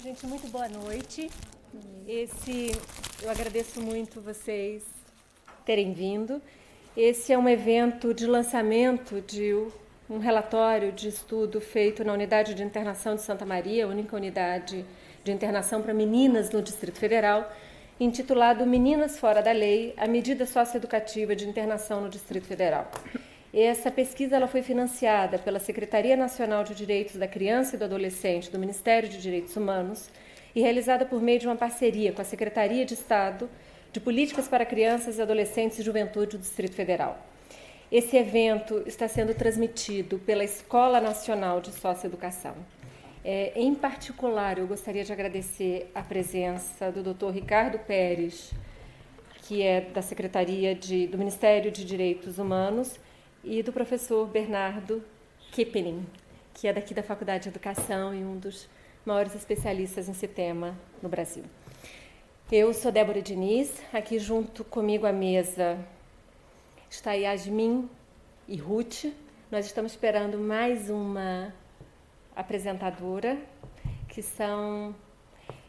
gente, muito boa noite. Eu agradeço muito vocês terem vindo. Esse é um evento de lançamento de um relatório de estudo feito na Unidade de Internação de Santa Maria, a única unidade de internação para meninas no Distrito Federal, intitulado Meninas Fora da Lei, a medida socioeducativa de internação no Distrito Federal. Essa pesquisa ela foi financiada pela Secretaria Nacional de Direitos da Criança e do Adolescente do Ministério de Direitos Humanos e realizada por meio de uma parceria com a Secretaria de Estado de Políticas para Crianças, Adolescentes e Juventude do Distrito Federal. Esse evento está sendo transmitido pela Escola Nacional de Socioeducação. Em particular, eu gostaria de agradecer a presença do Dr. Ricardo Pérez, que é da Secretaria do Ministério de Direitos Humanos, e do professor Bernardo Kippeling, que é daqui da Faculdade de Educação e um dos maiores especialistas nesse tema no Brasil. Eu sou Débora Diniz, aqui junto comigo à mesa está Yasmin e Ruth. Nós estamos esperando mais uma apresentadora, que são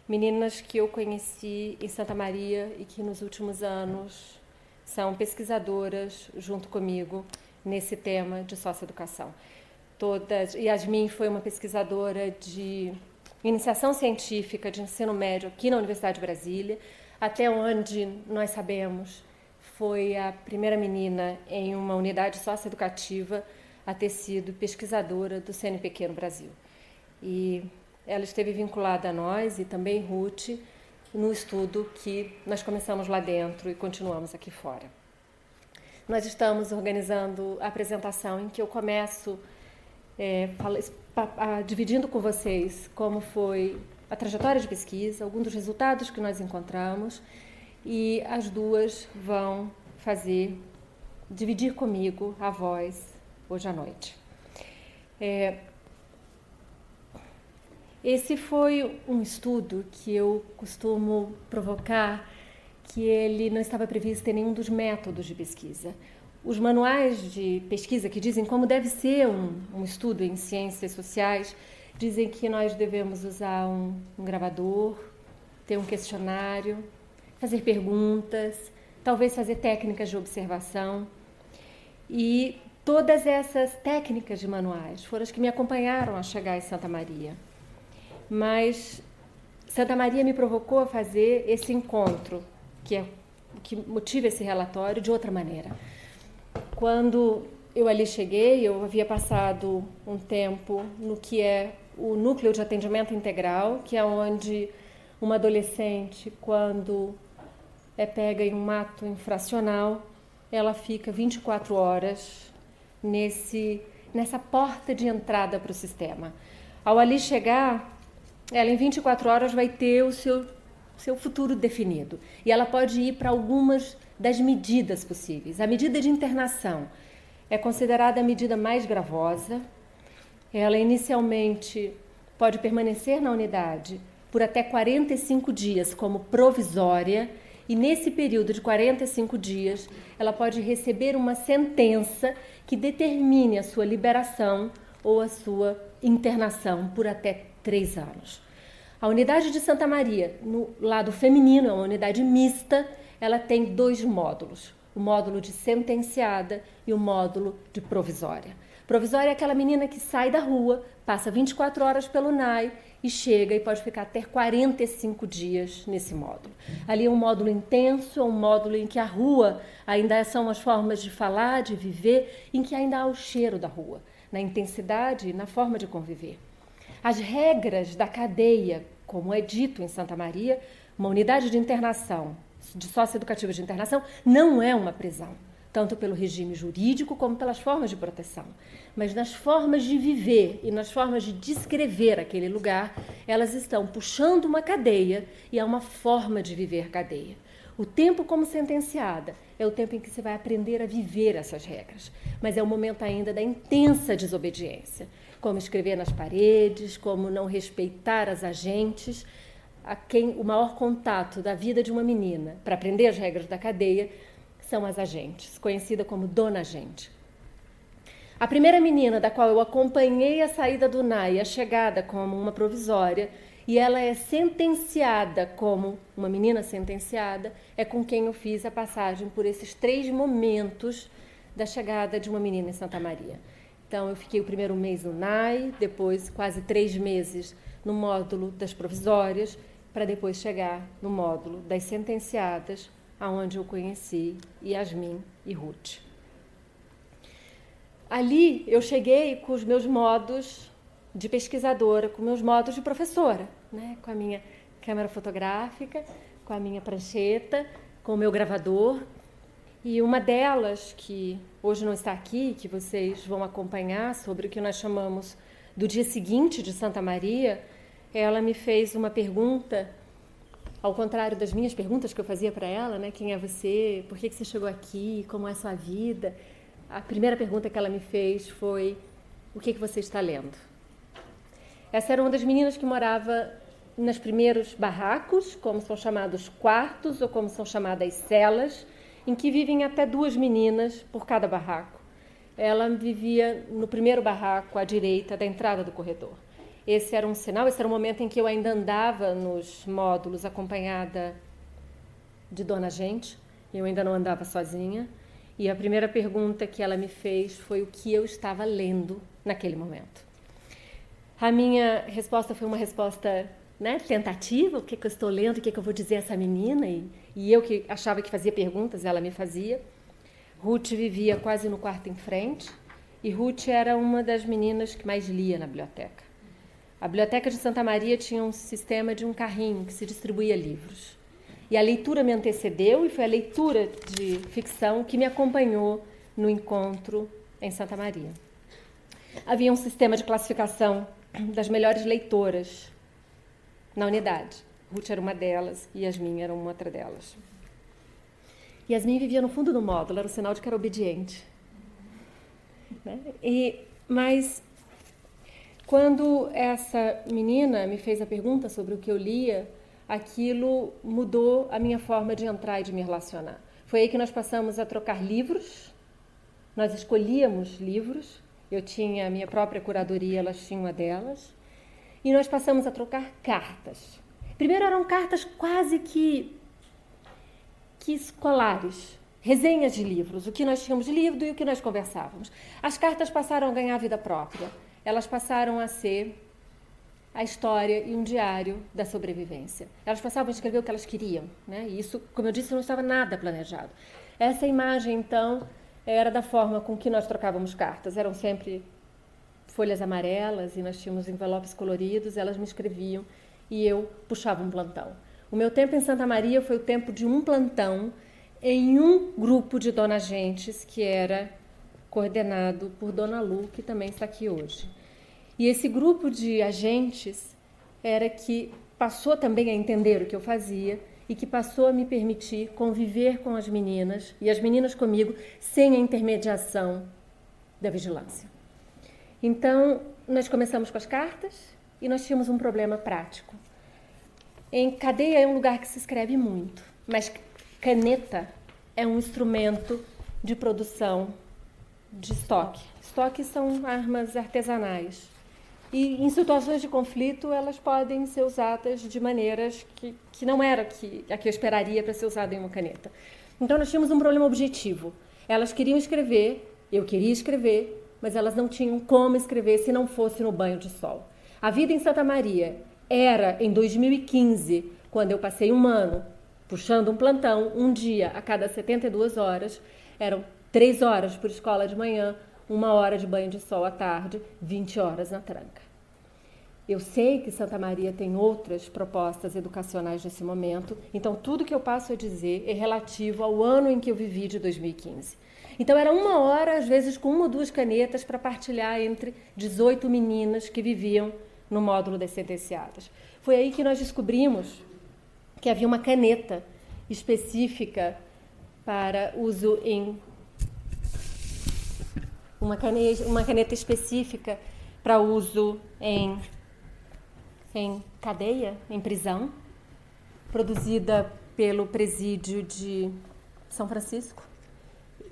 meninas que eu conheci em Santa Maria e que nos últimos anos são pesquisadoras junto comigo nesse tema de socioeducação. Yasmin foi uma pesquisadora de iniciação científica de ensino médio aqui na Universidade de Brasília, até onde nós sabemos foi a primeira menina em uma unidade socioeducativa a ter sido pesquisadora do CNPq no Brasil. E ela esteve vinculada a nós e também Ruth no estudo que nós começamos lá dentro e continuamos aqui fora. Nós estamos organizando a apresentação em que eu começo dividindo com vocês como foi a trajetória de pesquisa, alguns dos resultados que nós encontramos, e as duas vão dividir comigo a voz hoje à noite. Esse foi um estudo que eu costumo provocar que ele não estava previsto em nenhum dos métodos de pesquisa. Os manuais de pesquisa que dizem como deve ser um estudo em ciências sociais dizem que nós devemos usar um gravador, ter um questionário, fazer perguntas, talvez fazer técnicas de observação. E todas essas técnicas de manuais foram as que me acompanharam a chegar em Santa Maria. Mas Santa Maria me provocou a fazer esse encontro, que motiva esse relatório de outra maneira. Quando eu ali cheguei, eu havia passado um tempo no que é o núcleo de atendimento integral, que é onde uma adolescente, quando é pega em um ato infracional, ela fica 24 horas nessa porta de entrada para o sistema. Ao ali chegar, ela em 24 horas vai ter o seu futuro definido. E ela pode ir para algumas das medidas possíveis. A medida de internação é considerada a medida mais gravosa. Ela inicialmente pode permanecer na unidade por até 45 dias como provisória, e nesse período de 45 dias ela pode receber uma sentença que determine a sua liberação ou a sua internação por até 3 anos. A unidade de Santa Maria, no lado feminino, é uma unidade mista, ela tem 2 módulos, o módulo de sentenciada e o módulo de provisória. Provisória é aquela menina que sai da rua, passa 24 horas pelo NAI e chega e pode ficar até 45 dias nesse módulo. Ali é um módulo intenso, é um módulo em que a rua ainda são as formas de falar, de viver, em que ainda há o cheiro da rua, na intensidade e na forma de conviver. As regras da cadeia, como é dito em Santa Maria, uma unidade de internação, de socioeducativa de internação, não é uma prisão, tanto pelo regime jurídico como pelas formas de proteção. Mas nas formas de viver e nas formas de descrever aquele lugar, elas estão puxando uma cadeia e é uma forma de viver cadeia. O tempo como sentenciada é o tempo em que você vai aprender a viver essas regras, mas é o momento ainda da intensa desobediência, como escrever nas paredes, como não respeitar as agentes, a quem o maior contato da vida de uma menina para aprender as regras da cadeia são as agentes, conhecida como dona agente. A primeira menina da qual eu acompanhei a saída do NAI, a chegada como uma provisória, E ela é sentenciada, como uma menina sentenciada, é com quem eu fiz a passagem por esses 3 momentos da chegada de uma menina em Santa Maria. Então, eu fiquei o primeiro mês no NAI, depois quase 3 meses no módulo das provisórias, para depois chegar no módulo das sentenciadas, aonde eu conheci Yasmin e Ruth. Ali, eu cheguei com os meus modos de pesquisadora, com meus modos de professora, né? Com a minha câmera fotográfica, com a minha prancheta, com o meu gravador. E uma delas, que hoje não está aqui, que vocês vão acompanhar, sobre o que nós chamamos do dia seguinte de Santa Maria, ela me fez uma pergunta, ao contrário das minhas perguntas que eu fazia para ela, né? Quem é você? Por que você chegou aqui? Como é a sua vida? A primeira pergunta que ela me fez foi: o que você está lendo? Essa era uma das meninas que morava nos primeiros barracos, como são chamados quartos ou como são chamadas celas, em que vivem até 2 meninas por cada barraco. Ela vivia no primeiro barraco, à direita da entrada do corredor. Esse era um sinal, esse era o momento em que eu ainda andava nos módulos acompanhada de Dona Gente, eu ainda não andava sozinha, e a primeira pergunta que ela me fez foi o que eu estava lendo naquele momento. A minha resposta foi uma resposta, né, tentativa, o que eu estou lendo, o que eu vou dizer a essa menina, e eu que achava que fazia perguntas, ela me fazia. Ruth vivia quase no quarto em frente, e Ruth era uma das meninas que mais lia na biblioteca. A biblioteca de Santa Maria tinha um sistema de um carrinho que se distribuía livros. E a leitura me antecedeu, e foi a leitura de ficção que me acompanhou no encontro em Santa Maria. Havia um sistema de classificação das melhores leitoras na unidade. Ruth era uma delas e Yasmin era uma outra delas. Yasmin vivia no fundo do módulo, era o sinal de que era obediente. Né? Mas quando essa menina me fez a pergunta sobre o que eu lia, aquilo mudou a minha forma de entrar e de me relacionar. Foi aí que nós passamos a trocar livros, nós escolhíamos livros, eu tinha a minha própria curadoria, elas tinham uma delas, e nós passamos a trocar cartas. Primeiro eram cartas quase que escolares, resenhas de livros, o que nós tínhamos lido e o que nós conversávamos. As cartas passaram a ganhar vida própria, elas passaram a ser a história e um diário da sobrevivência. Elas passavam a escrever o que elas queriam, né? E isso, como eu disse, não estava nada planejado. Essa imagem, então, era da forma com que nós trocávamos cartas. Eram sempre folhas amarelas e nós tínhamos envelopes coloridos, elas me escreviam e eu puxava um plantão. O meu tempo em Santa Maria foi o tempo de um plantão em um grupo de Dona Gentes, que era coordenado por Dona Lu, que também está aqui hoje. E esse grupo de agentes era que passou também a entender o que eu fazia e que passou a me permitir conviver com as meninas e as meninas comigo sem a intermediação da vigilância. Então, nós começamos com as cartas e nós tínhamos um problema prático. Em cadeia é um lugar que se escreve muito, mas caneta é um instrumento de produção de estoque. Estoques são armas artesanais. E em situações de conflito, elas podem ser usadas de maneiras que não era a que eu esperaria para ser usada em uma caneta. Então, nós tínhamos um problema objetivo. Elas queriam escrever, eu queria escrever, mas elas não tinham como escrever se não fosse no banho de sol. A vida em Santa Maria era, em 2015, quando eu passei um ano puxando um plantão, um dia a cada 72 horas, eram 3 horas por escola de manhã, 1 hora de banho de sol à tarde, 20 horas na tranca. Eu sei que Santa Maria tem outras propostas educacionais nesse momento, então tudo que eu passo a dizer é relativo ao ano em que eu vivi, de 2015. Então era 1 hora, às vezes com 1 ou 2 canetas, para partilhar entre 18 meninas que viviam no módulo das sentenciadas. Foi aí que nós descobrimos que havia uma caneta específica para uso em... Uma caneta específica para uso em cadeia, em prisão, produzida pelo presídio de São Francisco.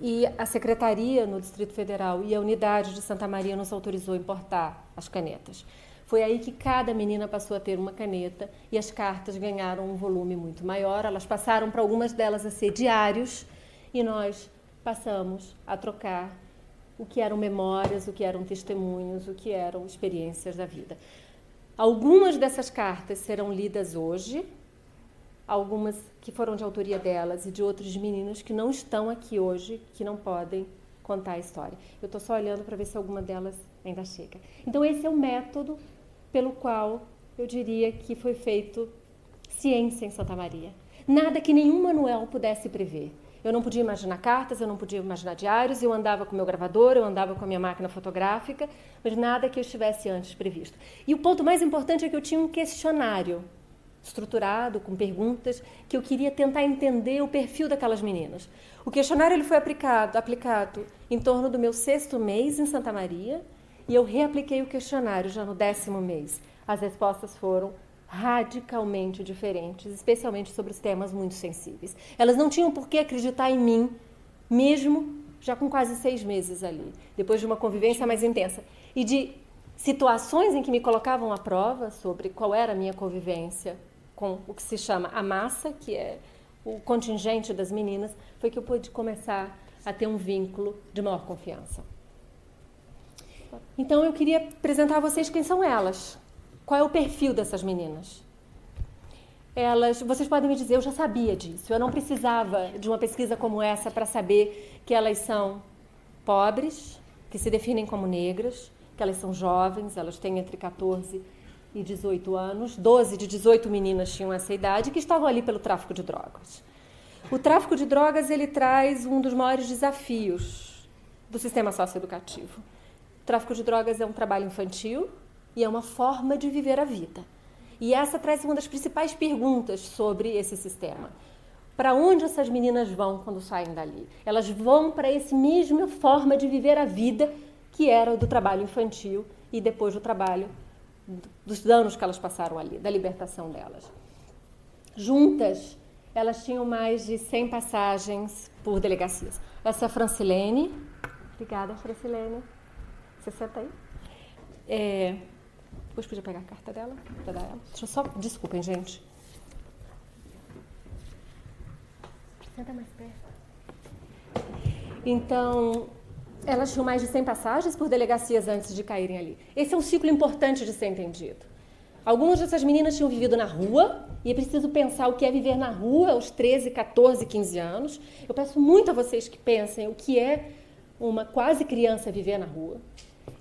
E a Secretaria no Distrito Federal e a Unidade de Santa Maria nos autorizou a importar as canetas. Foi aí que cada menina passou a ter uma caneta e as cartas ganharam um volume muito maior. Elas passaram para algumas delas a ser diários e nós passamos a trocar o que eram memórias, o que eram testemunhos, o que eram experiências da vida. Algumas dessas cartas serão lidas hoje, algumas que foram de autoria delas e de outros meninos que não estão aqui hoje, que não podem contar a história. Eu estou só olhando para ver se alguma delas ainda chega. Então esse é o método pelo qual eu diria que foi feito ciência em Santa Maria. Nada que nenhum manual pudesse prever. Eu não podia imaginar cartas, eu não podia imaginar diários, eu andava com o meu gravador, eu andava com a minha máquina fotográfica, mas nada que eu estivesse antes previsto. E o ponto mais importante é que eu tinha um questionário estruturado, com perguntas, que eu queria tentar entender o perfil daquelas meninas. O questionário ele foi aplicado em torno do meu 6º mês em Santa Maria, e eu reapliquei o questionário já no 10º mês. As respostas foram radicalmente diferentes, especialmente sobre os temas muito sensíveis. Elas não tinham por que acreditar em mim, mesmo já com quase 6 meses ali, depois de uma convivência mais intensa. E de situações em que me colocavam à prova sobre qual era a minha convivência com o que se chama a massa, que é o contingente das meninas, foi que eu pude começar a ter um vínculo de maior confiança. Então eu queria apresentar a vocês quem são elas. Qual é o perfil dessas meninas? Vocês podem me dizer, eu já sabia disso, eu não precisava de uma pesquisa como essa para saber que elas são pobres, que se definem como negras, que elas são jovens, elas têm entre 14 e 18 anos, 12 de 18 meninas tinham essa idade, que estavam ali pelo tráfico de drogas. O tráfico de drogas, ele traz um dos maiores desafios do sistema socioeducativo. O tráfico de drogas é um trabalho infantil, e é uma forma de viver a vida. E essa traz uma das principais perguntas sobre esse sistema. Para onde essas meninas vão quando saem dali? Elas vão para essa mesma forma de viver a vida que era o do trabalho infantil e depois do trabalho, dos danos que elas passaram ali, da libertação delas. Juntas, elas tinham mais de 100 passagens por delegacias. Essa é a Francilene. Obrigada, Francilene. Você senta aí. Depois podia pegar a carta dela para dar ela. Deixa eu só... Desculpem, gente. Senta mais perto. Então, elas tinham mais de 100 passagens por delegacias antes de caírem ali. Esse é um ciclo importante de ser entendido. Algumas dessas meninas tinham vivido na rua, e é preciso pensar o que é viver na rua aos 13, 14, 15 anos. Eu peço muito a vocês que pensem o que é uma quase criança viver na rua.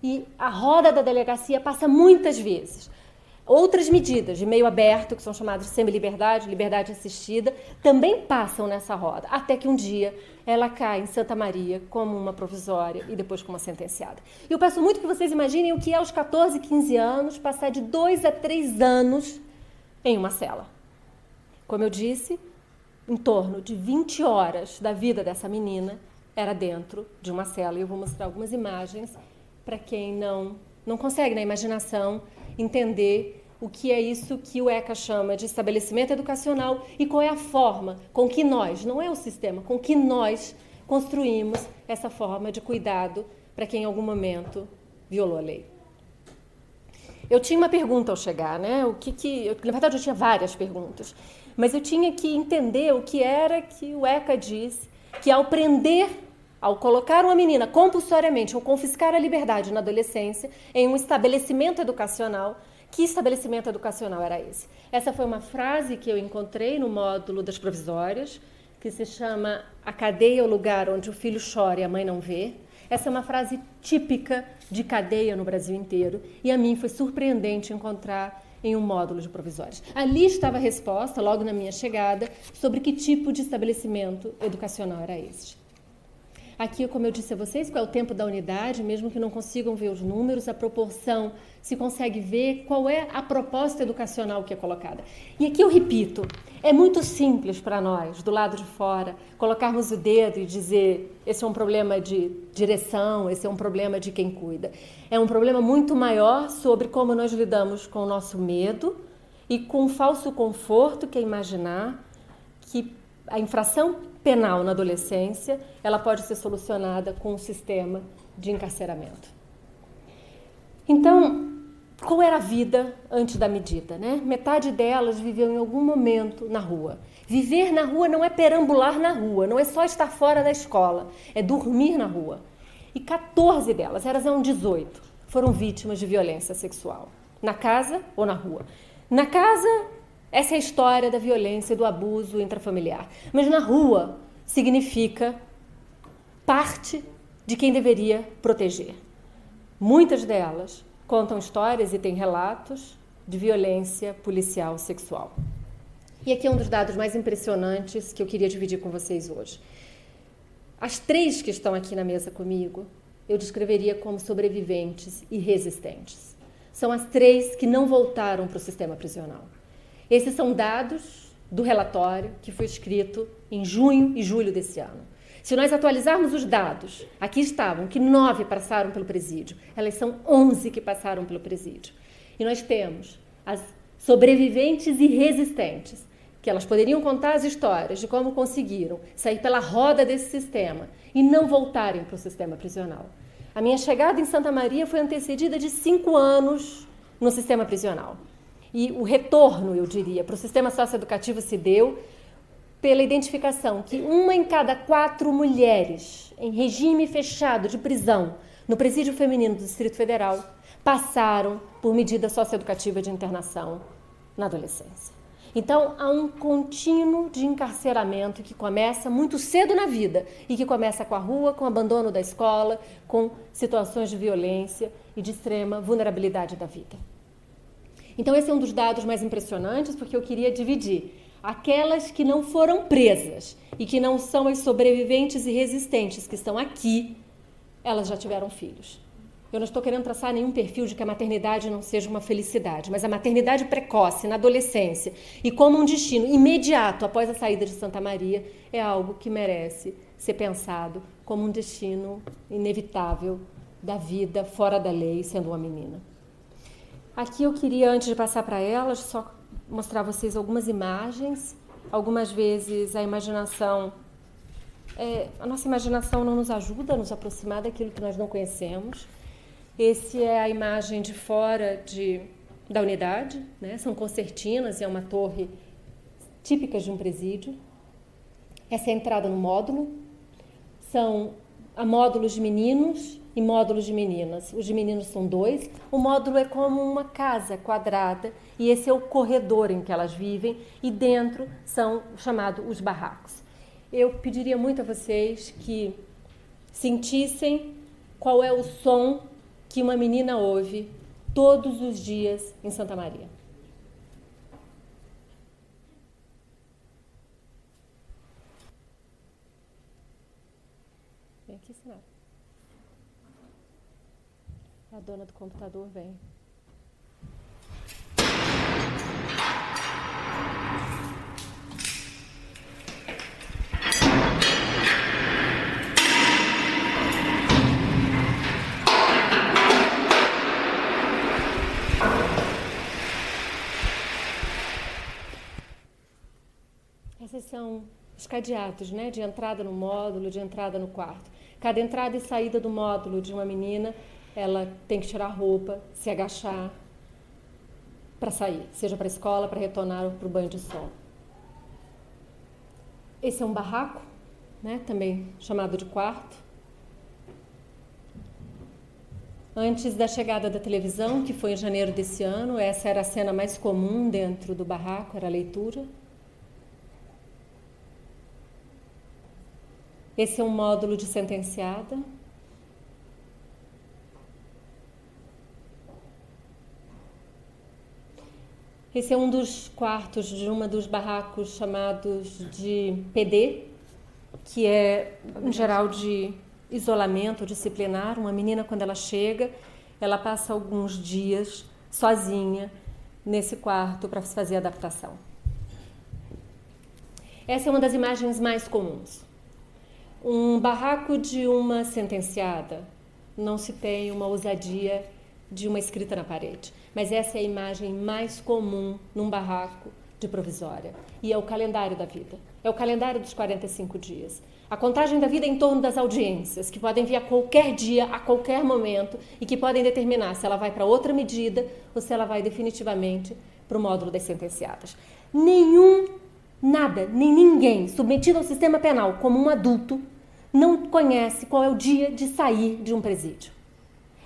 E a roda da delegacia passa muitas vezes. Outras medidas de meio aberto, que são chamadas de semi-liberdade, liberdade assistida, também passam nessa roda, até que um dia ela cai em Santa Maria como uma provisória e depois como uma sentenciada. E eu peço muito que vocês imaginem o que é aos 14, 15 anos, passar de 2 a 3 anos em uma cela. Como eu disse, em torno de 20 horas da vida dessa menina era dentro de uma cela. E eu vou mostrar algumas imagens para quem não consegue, na imaginação, entender o que é isso que o ECA chama de estabelecimento educacional e qual é a forma com que nós, não é o sistema, com que nós construímos essa forma de cuidado para quem em algum momento violou a lei. Eu tinha uma pergunta ao chegar, né? Na verdade, eu tinha várias perguntas, mas eu tinha que entender o que era que o ECA disse, que ao colocar uma menina compulsoriamente ou confiscar a liberdade na adolescência em um estabelecimento educacional, que estabelecimento educacional era esse? Essa foi uma frase que eu encontrei no módulo das provisórias, que se chama "A cadeia é o lugar onde o filho chora e a mãe não vê". Essa é uma frase típica de cadeia no Brasil inteiro, e a mim foi surpreendente encontrar em um módulo de provisórias. Ali estava a resposta, logo na minha chegada, sobre que tipo de estabelecimento educacional era esse. Aqui, como eu disse a vocês, qual é o tempo da unidade, mesmo que não consigam ver os números, a proporção, se consegue ver qual é a proposta educacional que é colocada. E aqui eu repito, é muito simples para nós, do lado de fora, colocarmos o dedo e dizer esse é um problema de direção, esse é um problema de quem cuida. É um problema muito maior sobre como nós lidamos com o nosso medo e com o falso conforto que é imaginar que a infração penal na adolescência, ela pode ser solucionada com um sistema de encarceramento. Então, qual era a vida antes da medida, né? Metade delas viveu em algum momento na rua. Viver na rua não é perambular na rua, não é só estar fora da escola, é dormir na rua. E 14 delas, elas eram 18, foram vítimas de violência sexual, na casa ou na rua. Na casa, essa é a história da violência e do abuso intrafamiliar. Mas na rua significa parte de quem deveria proteger. Muitas delas contam histórias e têm relatos de violência policial sexual. E aqui é um dos dados mais impressionantes que eu queria dividir com vocês hoje. As 3 que estão aqui na mesa comigo, eu descreveria como sobreviventes e resistentes. São as 3 que não voltaram para o sistema prisional. Esses são dados do relatório que foi escrito em junho e julho desse ano. Se nós atualizarmos os dados, aqui estavam que 9 passaram pelo presídio, elas são 11 que passaram pelo presídio. E nós temos as sobreviventes e resistentes, que elas poderiam contar as histórias de como conseguiram sair pela roda desse sistema e não voltarem para o sistema prisional. A minha chegada em Santa Maria foi antecedida de 5 anos no sistema prisional. E o retorno, eu diria, para o sistema socioeducativo se deu pela identificação que 1 em cada 4 mulheres em regime fechado de prisão no presídio feminino do Distrito Federal passaram por medida socioeducativa de internação na adolescência. Então, há um contínuo de encarceramento que começa muito cedo na vida e que começa com a rua, com o abandono da escola, com situações de violência e de extrema vulnerabilidade da vida. Então, esse é um dos dados mais impressionantes, porque eu queria dividir aquelas que não foram presas e que não são as sobreviventes e resistentes que estão aqui, elas já tiveram filhos. Eu não estou querendo traçar nenhum perfil de que a maternidade não seja uma felicidade, mas a maternidade precoce, na adolescência, e como um destino imediato após a saída de Santa Maria, é algo que merece ser pensado como um destino inevitável da vida fora da lei, sendo uma menina. Aqui eu queria, antes de passar para elas, só mostrar a vocês algumas imagens. Algumas vezes a nossa imaginação não nos ajuda a nos aproximar daquilo que nós não conhecemos. Esse é a imagem de fora da unidade, né? São concertinas, é uma torre típica de um presídio. Essa é a entrada no módulo. Há módulos de meninos e módulos de meninas. Os de meninos são 2. O módulo é como uma casa quadrada e esse é o corredor em que elas vivem e dentro são chamados os barracos. Eu pediria muito a vocês que sentissem qual é o som que uma menina ouve todos os dias em Santa Maria. Vem aqui, Sinara. A dona do computador vem. Esses são os cadeados, né, de entrada no módulo, de entrada no quarto. Cada entrada e saída do módulo de uma menina, ela tem que tirar a roupa, se agachar para sair, seja para a escola, para retornar ou para o banho de sol. Esse é um barraco, né, também chamado de quarto. Antes da chegada da televisão, que foi em janeiro desse ano, essa era a cena mais comum dentro do barraco, era a leitura. Esse é um módulo de sentenciada. Esse é um dos quartos de uma dos barracos chamados de PD, que é, em geral, de isolamento disciplinar. Uma menina, quando ela chega, ela passa alguns dias sozinha nesse quarto para fazer adaptação. Essa é uma das imagens mais comuns. Um barraco de uma sentenciada não se tem uma ousadia de uma escrita na parede, mas essa é a imagem mais comum num barraco de provisória. E é o calendário da vida. É o calendário dos 45 dias. A contagem da vida é em torno das audiências, que podem vir a qualquer dia, a qualquer momento, e que podem determinar se ela vai para outra medida ou se ela vai definitivamente para o módulo das sentenciadas. Nada, nem ninguém submetido ao sistema penal como um adulto não conhece qual é o dia de sair de um presídio.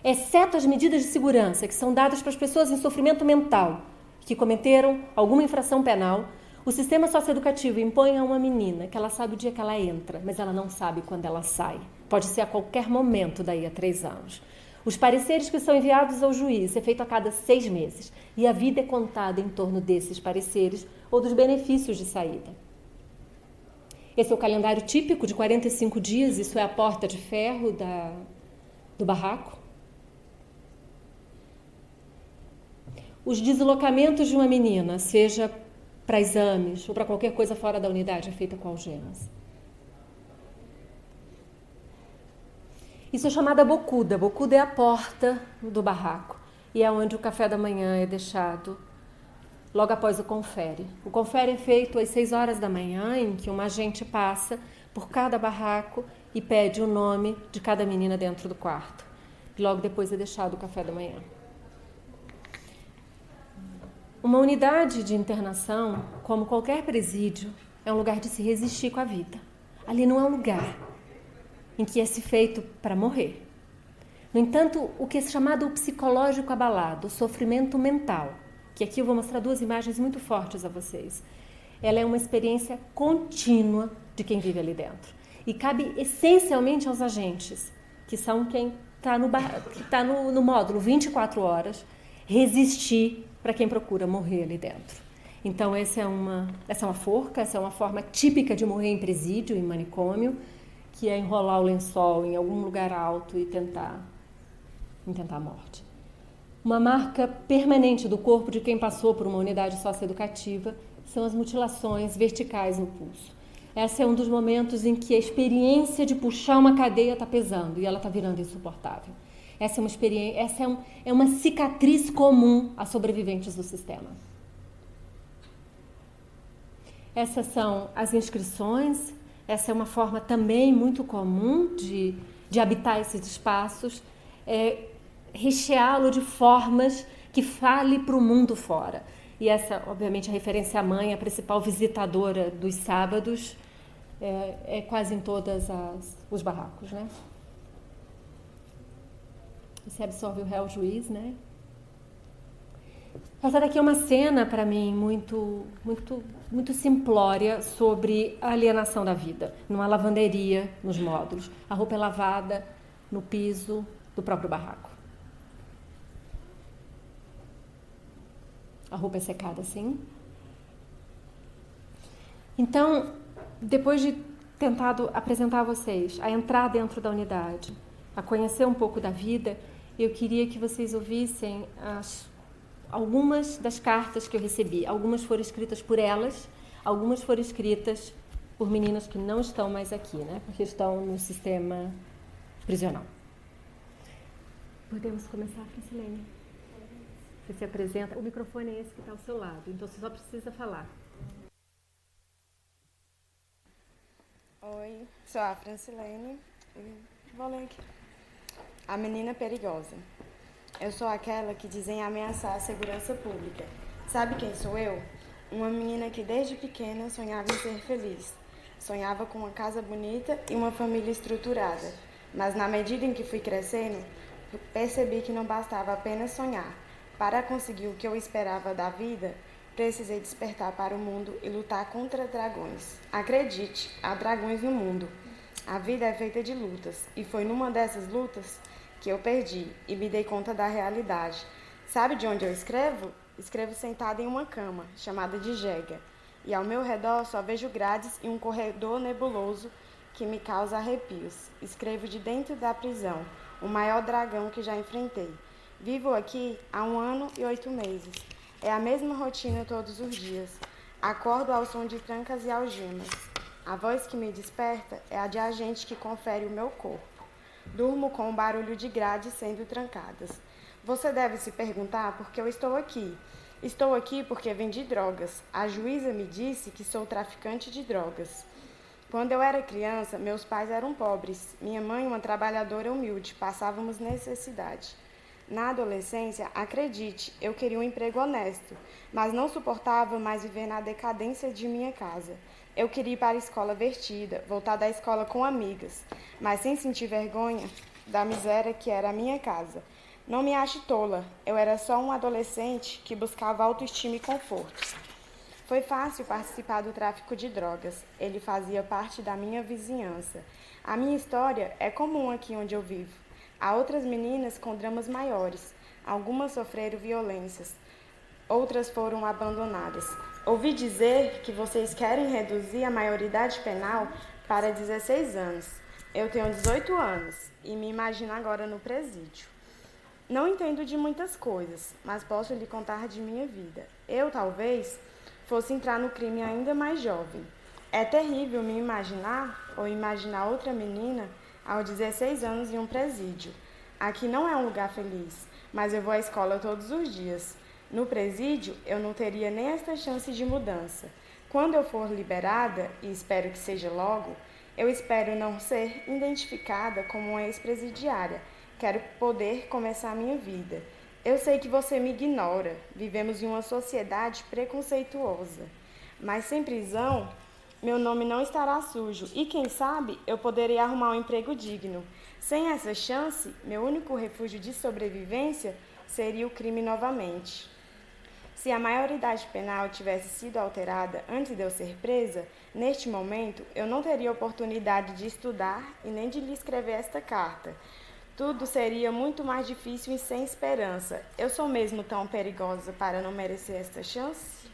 Exceto as medidas de segurança que são dadas para as pessoas em sofrimento mental que cometeram alguma infração penal, o sistema socioeducativo impõe a uma menina que ela sabe o dia que ela entra, mas ela não sabe quando ela sai. Pode ser a qualquer momento daí a 3 anos. Os pareceres que são enviados ao juiz é feito a cada 6 meses e a vida é contada em torno desses pareceres ou dos benefícios de saída. Esse é o calendário típico de 45 dias, isso é a porta de ferro do barraco. Os deslocamentos de uma menina, seja para exames ou para qualquer coisa fora da unidade, é feita com algemas. Isso é chamada bocuda. Bocuda é a porta do barraco e é onde o café da manhã é deixado logo após o confere. O confere é feito às 6 horas da manhã, em que um agente passa por cada barraco e pede o nome de cada menina dentro do quarto. E logo depois é deixado o café da manhã. Uma unidade de internação, como qualquer presídio, é um lugar de se resistir com a vida. Ali não é um lugar em que é se feito para morrer. No entanto, o que é chamado o psicológico abalado, o sofrimento mental, que aqui eu vou mostrar 2 imagens muito fortes a vocês, ela é uma experiência contínua de quem vive ali dentro. E cabe essencialmente aos agentes, que são quem está no módulo 24 horas, resistir para quem procura morrer ali dentro. Então, essa é uma forca, essa é uma forma típica de morrer em presídio, em manicômio, que é enrolar o lençol em algum lugar alto e tentar a morte. Uma marca permanente do corpo de quem passou por uma unidade socioeducativa são as mutilações verticais no pulso. Esse é um dos momentos em que a experiência de puxar uma cadeia está pesando e ela está virando insuportável. Essa é uma cicatriz comum a sobreviventes do sistema. Essas são as inscrições. Essa é uma forma também muito comum de habitar esses espaços, recheá-lo de formas que fale para o mundo fora. E essa, obviamente, a referência à mãe, a principal visitadora dos sábados, é quase em todos os barracos, né? Você absorve o réu juiz, né? Essa daqui é uma cena, para mim, muito, muito, muito simplória sobre a alienação da vida. Numa lavanderia, nos módulos. A roupa é lavada no piso do próprio barraco. A roupa é secada assim. Então, depois de tentado apresentar a vocês, a entrar dentro da unidade, a conhecer um pouco da vida, eu queria que vocês ouvissem algumas das cartas que eu recebi. Algumas foram escritas por elas, algumas foram escritas por meninas que não estão mais aqui, né? Porque estão no sistema prisional. Podemos começar, Francilene? Você se apresenta. O microfone é esse que está ao seu lado, então você só precisa falar. Oi, sou a Francilene. Vou ler aqui. A menina perigosa. Eu sou aquela que dizem ameaçar a segurança pública. Sabe quem sou eu? Uma menina que desde pequena sonhava em ser feliz. Sonhava com uma casa bonita e uma família estruturada. Mas na medida em que fui crescendo, percebi que não bastava apenas sonhar. Para conseguir o que eu esperava da vida, precisei despertar para o mundo e lutar contra dragões. Acredite, há dragões no mundo. A vida é feita de lutas, e foi numa dessas lutas que eu perdi e me dei conta da realidade. Sabe de onde eu escrevo? Escrevo sentada em uma cama, chamada de jega, e ao meu redor só vejo grades e um corredor nebuloso que me causa arrepios. Escrevo de dentro da prisão, o maior dragão que já enfrentei. Vivo aqui há 1 ano e 8 meses. É a mesma rotina todos os dias. Acordo ao som de trancas e algemas. A voz que me desperta é a de agente que confere o meu corpo. Durmo com o barulho de grades sendo trancadas. Você deve se perguntar por que eu estou aqui. Estou aqui porque vendi drogas. A juíza me disse que sou traficante de drogas. Quando eu era criança, meus pais eram pobres. Minha mãe, uma trabalhadora humilde, passávamos necessidade. Na adolescência, acredite, eu queria um emprego honesto, mas não suportava mais viver na decadência de minha casa. Eu queria ir para a escola vertida, voltar da escola com amigas, mas sem sentir vergonha da miséria que era a minha casa. Não me ache tola, eu era só um adolescente que buscava autoestima e conforto. Foi fácil participar do tráfico de drogas, ele fazia parte da minha vizinhança. A minha história é comum aqui onde eu vivo. Há outras meninas com dramas maiores, algumas sofreram violências, outras foram abandonadas. Ouvi dizer que vocês querem reduzir a maioridade penal para 16 anos. Eu tenho 18 anos e me imagino agora no presídio. Não entendo de muitas coisas, mas posso lhe contar de minha vida. Eu, talvez, fosse entrar no crime ainda mais jovem. É terrível me imaginar ou imaginar outra menina aos 16 anos em um presídio. Aqui não é um lugar feliz, mas eu vou à escola todos os dias. No presídio, eu não teria nem esta chance de mudança. Quando eu for liberada, e espero que seja logo, eu espero não ser identificada como uma ex-presidiária. Quero poder começar a minha vida. Eu sei que você me ignora. Vivemos em uma sociedade preconceituosa. Mas sem prisão, meu nome não estará sujo. E quem sabe, eu poderei arrumar um emprego digno. Sem essa chance, meu único refúgio de sobrevivência seria o crime novamente. Se a maioridade penal tivesse sido alterada antes de eu ser presa, neste momento, eu não teria oportunidade de estudar e nem de lhe escrever esta carta. Tudo seria muito mais difícil e sem esperança. Eu sou mesmo tão perigosa para não merecer esta chance?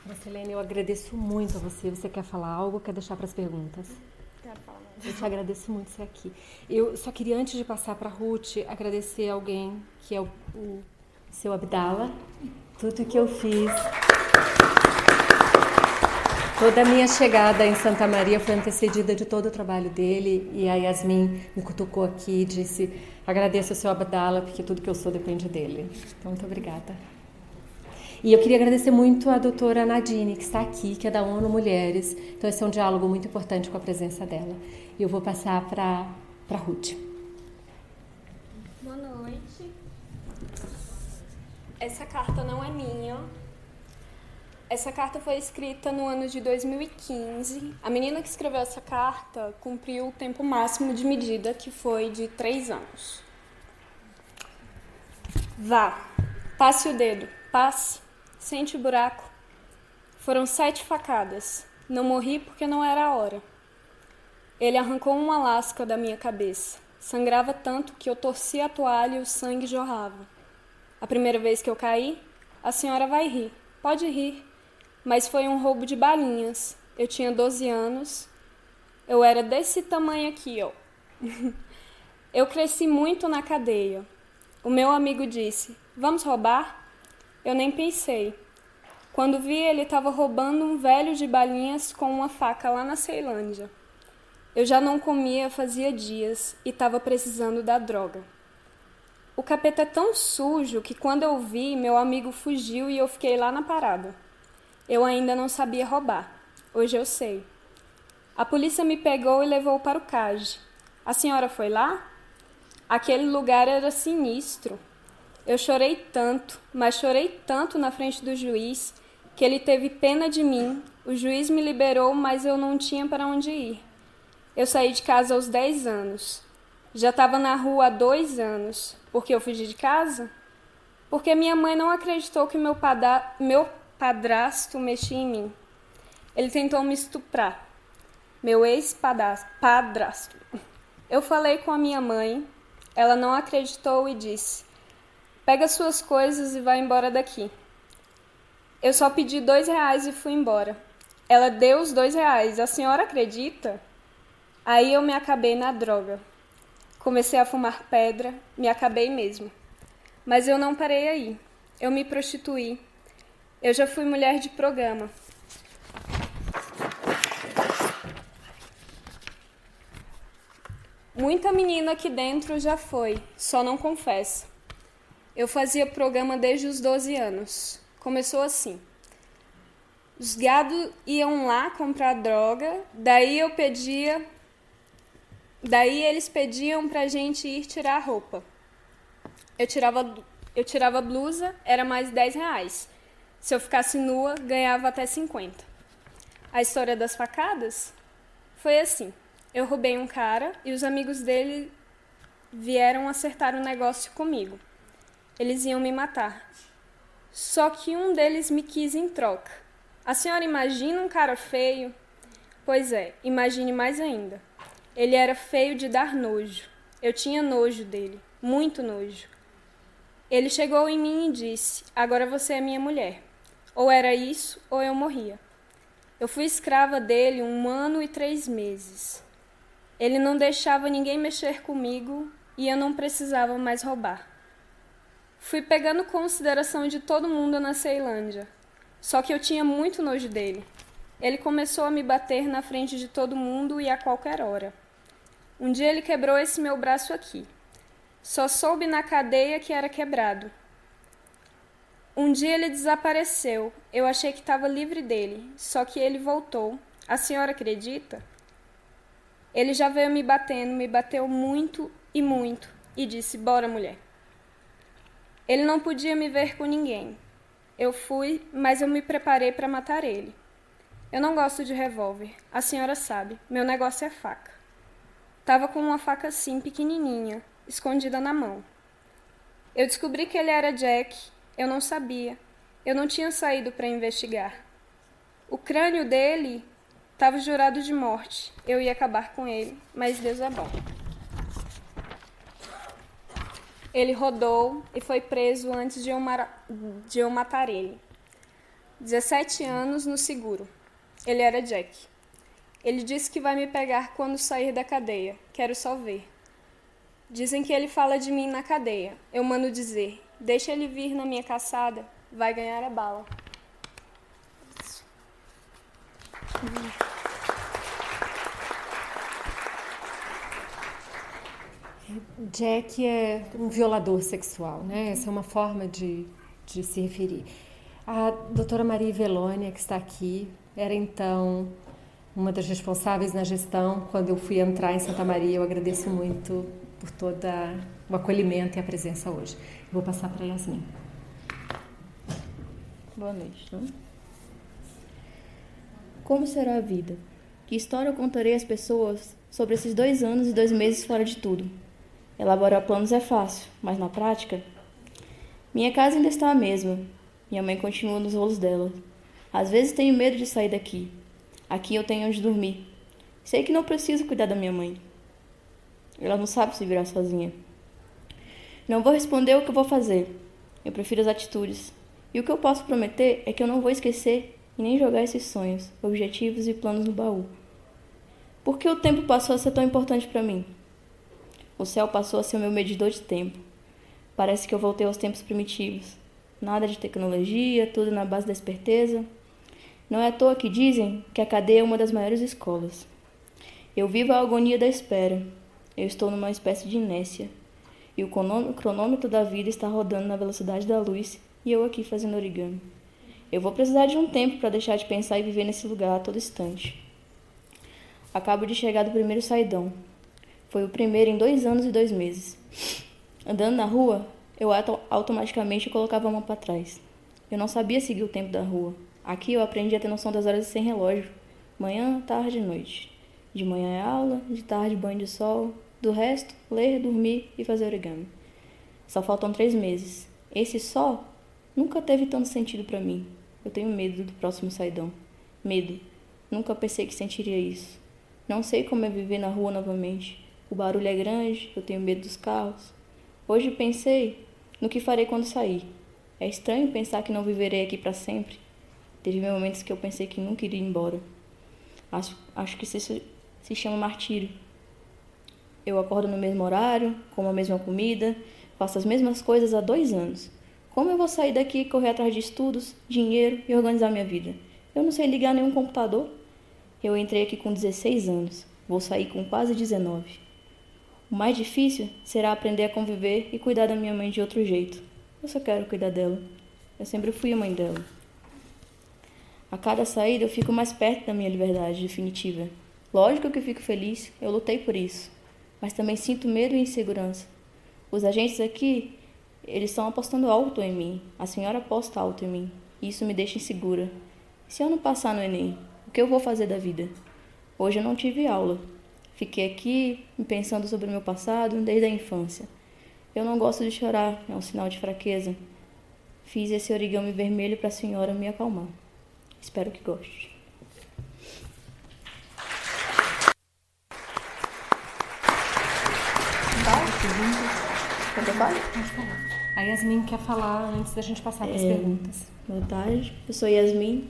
Marcelene, eu agradeço muito a você. Você quer falar algo ou quer deixar para as perguntas? Quero falar. Eu te agradeço muito ser aqui. Eu só queria, antes de passar para a Ruth, agradecer alguém que é o seu Abdala. Tudo que eu fiz, toda a minha chegada em Santa Maria foi antecedida de todo o trabalho dele. E a Yasmin me cutucou aqui e disse: agradeço ao seu Abdala, porque tudo que eu sou depende dele. Então, muito obrigada. E eu queria agradecer muito a doutora Nadine, que está aqui, que é da ONU Mulheres. Então, esse é um diálogo muito importante com a presença dela. E eu vou passar para Ruth. Boa noite. Essa carta não é minha. Essa carta foi escrita no ano de 2015. A menina que escreveu essa carta cumpriu o tempo máximo de medida, que foi de 3 anos. Vá, passe o dedo, passe, sente o buraco. Foram 7 facadas. Não morri porque não era a hora. Ele arrancou uma lasca da minha cabeça. Sangrava tanto que eu torcia a toalha e o sangue jorrava. A primeira vez que eu caí, a senhora vai rir. Pode rir. Mas foi um roubo de balinhas. Eu tinha 12 anos. Eu era desse tamanho aqui, ó. Eu cresci muito na cadeia. O meu amigo disse: vamos roubar? Eu nem pensei. Quando vi, ele estava roubando um velho de balinhas com uma faca lá na Ceilândia. Eu já não comia fazia dias e estava precisando da droga. O capeta é tão sujo que quando eu vi, meu amigo fugiu e eu fiquei lá na parada. Eu ainda não sabia roubar. Hoje eu sei. A polícia me pegou e levou para o CAGE. A senhora foi lá? Aquele lugar era sinistro. Eu chorei tanto, mas chorei tanto na frente do juiz, que ele teve pena de mim. O juiz me liberou, mas eu não tinha para onde ir. Eu saí de casa aos 10 anos. Já estava na rua há 2 anos. Por que eu fugi de casa? Porque minha mãe não acreditou que meu padrasto mexia em mim. Ele tentou me estuprar. Meu ex-padrasto. Eu falei com a minha mãe. Ela não acreditou e disse: pega suas coisas e vai embora daqui. Eu só pedi R$2 e fui embora. Ela deu os R$2. A senhora acredita? Aí eu me acabei na droga. Comecei a fumar pedra, me acabei mesmo. Mas eu não parei aí. Eu me prostituí. Eu já fui mulher de programa. Muita menina aqui dentro já foi, só não confessa. Eu fazia programa desde os 12 anos. Começou assim. Os gados iam lá comprar droga, daí eles pediam pra gente ir tirar a roupa. Eu tirava a blusa, era mais R$10. Se eu ficasse nua, ganhava até 50. A história das facadas foi assim. Eu roubei um cara e os amigos dele vieram acertar um negócio comigo. Eles iam me matar. Só que um deles me quis em troca. A senhora imagina um cara feio? Pois é, imagine mais ainda. Ele era feio de dar nojo. Eu tinha nojo dele, muito nojo. Ele chegou em mim e disse: agora você é minha mulher. Ou era isso, ou eu morria. Eu fui escrava dele 1 ano e 3 meses. Ele não deixava ninguém mexer comigo e eu não precisava mais roubar. Fui pegando consideração de todo mundo na Ceilândia. Só que eu tinha muito nojo dele. Ele começou a me bater na frente de todo mundo e a qualquer hora. Um dia ele quebrou esse meu braço aqui. Só soube na cadeia que era quebrado. Um dia ele desapareceu. Eu achei que estava livre dele, só que ele voltou. A senhora acredita? Ele já veio me batendo, me bateu muito, e disse: bora, mulher. Ele não podia me ver com ninguém. Eu fui, mas eu me preparei para matar ele. Eu não gosto de revólver, a senhora sabe, meu negócio é faca. Tava com uma faca assim, pequenininha, escondida na mão. Eu descobri que ele era Jack, eu não sabia. Eu não tinha saído para investigar. O crânio dele estava jurado de morte. Eu ia acabar com ele, mas Deus é bom. Ele rodou e foi preso antes de eu matar ele. 17 anos no seguro. Ele era Jack. Ele disse que vai me pegar quando sair da cadeia. Quero só ver. Dizem que ele fala de mim na cadeia. Eu mando dizer: deixa ele vir na minha caçada, vai ganhar a bala. Jack é um violador sexual, né? Essa é uma forma de se referir. A doutora Maria Ivelônia, que está aqui, era então uma das responsáveis na gestão. Quando eu fui entrar em Santa Maria, eu agradeço muito por todo o acolhimento e a presença hoje. Eu vou passar para a Yasmin. Boa noite. Como será a vida? Que história eu contarei às pessoas sobre esses 2 anos e 2 meses fora de tudo? Elaborar planos é fácil, mas na prática... Minha casa ainda está a mesma. Minha mãe continua nos rolos dela. Às vezes tenho medo de sair daqui. Aqui eu tenho onde dormir. Sei que não preciso cuidar da minha mãe. Ela não sabe se virar sozinha. Não vou responder o que eu vou fazer. Eu prefiro as atitudes. E o que eu posso prometer é que eu não vou esquecer e nem jogar esses sonhos, objetivos e planos no baú. Por que o tempo passou a ser tão importante para mim? O céu passou a ser o meu medidor de tempo. Parece que eu voltei aos tempos primitivos. Nada de tecnologia, tudo na base da esperteza. Não é à toa que dizem que a cadeia é uma das maiores escolas. Eu vivo a agonia da espera. Eu estou numa espécie de inércia. E o cronômetro da vida está rodando na velocidade da luz e eu aqui fazendo origami. Eu vou precisar de um tempo para deixar de pensar e viver nesse lugar a todo instante. Acabo de chegar do primeiro saidão. Foi o primeiro em 2 anos e 2 meses. Andando na rua, eu automaticamente colocava a mão para trás. Eu não sabia seguir o tempo da rua. Aqui eu aprendi a ter noção das horas sem relógio. Manhã, tarde e noite. De manhã é aula, de tarde banho de sol. Do resto, ler, dormir e fazer origami. Só faltam 3 meses. Esse só nunca teve tanto sentido para mim. Eu tenho medo do próximo saidão. Medo. Nunca pensei que sentiria isso. Não sei como é viver na rua novamente. O barulho é grande, eu tenho medo dos carros. Hoje pensei no que farei quando sair. É estranho pensar que não viverei aqui para sempre. Teve momentos que eu pensei que nunca iria embora. Acho que isso se chama martírio. Eu acordo no mesmo horário, como a mesma comida, faço as mesmas coisas há 2 anos. Como eu vou sair daqui e correr atrás de estudos, dinheiro e organizar minha vida? Eu não sei ligar nenhum computador. Eu entrei aqui com 16 anos. Vou sair com quase 19. O mais difícil será aprender a conviver e cuidar da minha mãe de outro jeito. Eu só quero cuidar dela. Eu sempre fui a mãe dela. A cada saída eu fico mais perto da minha liberdade definitiva. Lógico que eu fico feliz, eu lutei por isso. Mas também sinto medo e insegurança. Os agentes aqui, eles estão apostando alto em mim. A senhora aposta alto em mim. E isso me deixa insegura. Se eu não passar no Enem, o que eu vou fazer da vida? Hoje eu não tive aula. Fiquei aqui pensando sobre o meu passado desde a infância. Eu não gosto de chorar, é um sinal de fraqueza. Fiz esse origami vermelho para a senhora me acalmar. Espero que goste. Pode falar. A Yasmin quer falar antes da gente passar para as perguntas. Boa tarde, eu sou Yasmin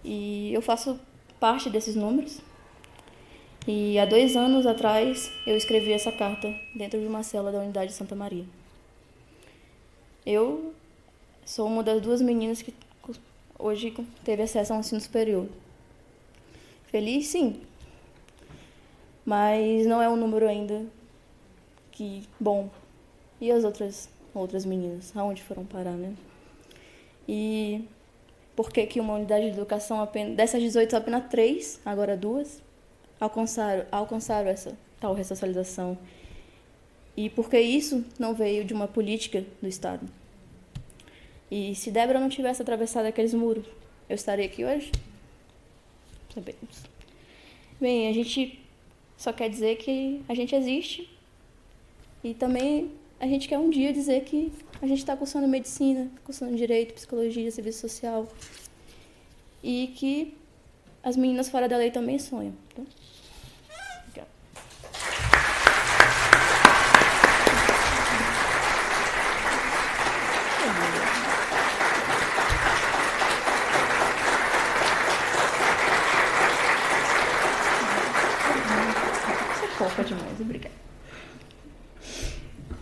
e eu faço parte desses números. E há 2 anos atrás eu escrevi essa carta dentro de uma cela da Unidade Santa Maria. Eu sou uma das 2 meninas que hoje teve acesso ao ensino superior. Feliz, sim, mas não é um número ainda que, bom, e as outras meninas, aonde foram parar, né? E por que uma unidade de educação, dessas 18, apenas 3, agora 2, alcançaram essa tal ressocialização? E por que isso não veio de uma política do Estado? E se Débora não tivesse atravessado aqueles muros, eu estaria aqui hoje? Sabemos. Bem, a gente só quer dizer que a gente existe e também a gente quer um dia dizer que a gente está cursando medicina, cursando direito, psicologia, serviço social e que as meninas fora da lei também sonham. Tá? Obrigada. Você é fofa demais, obrigada.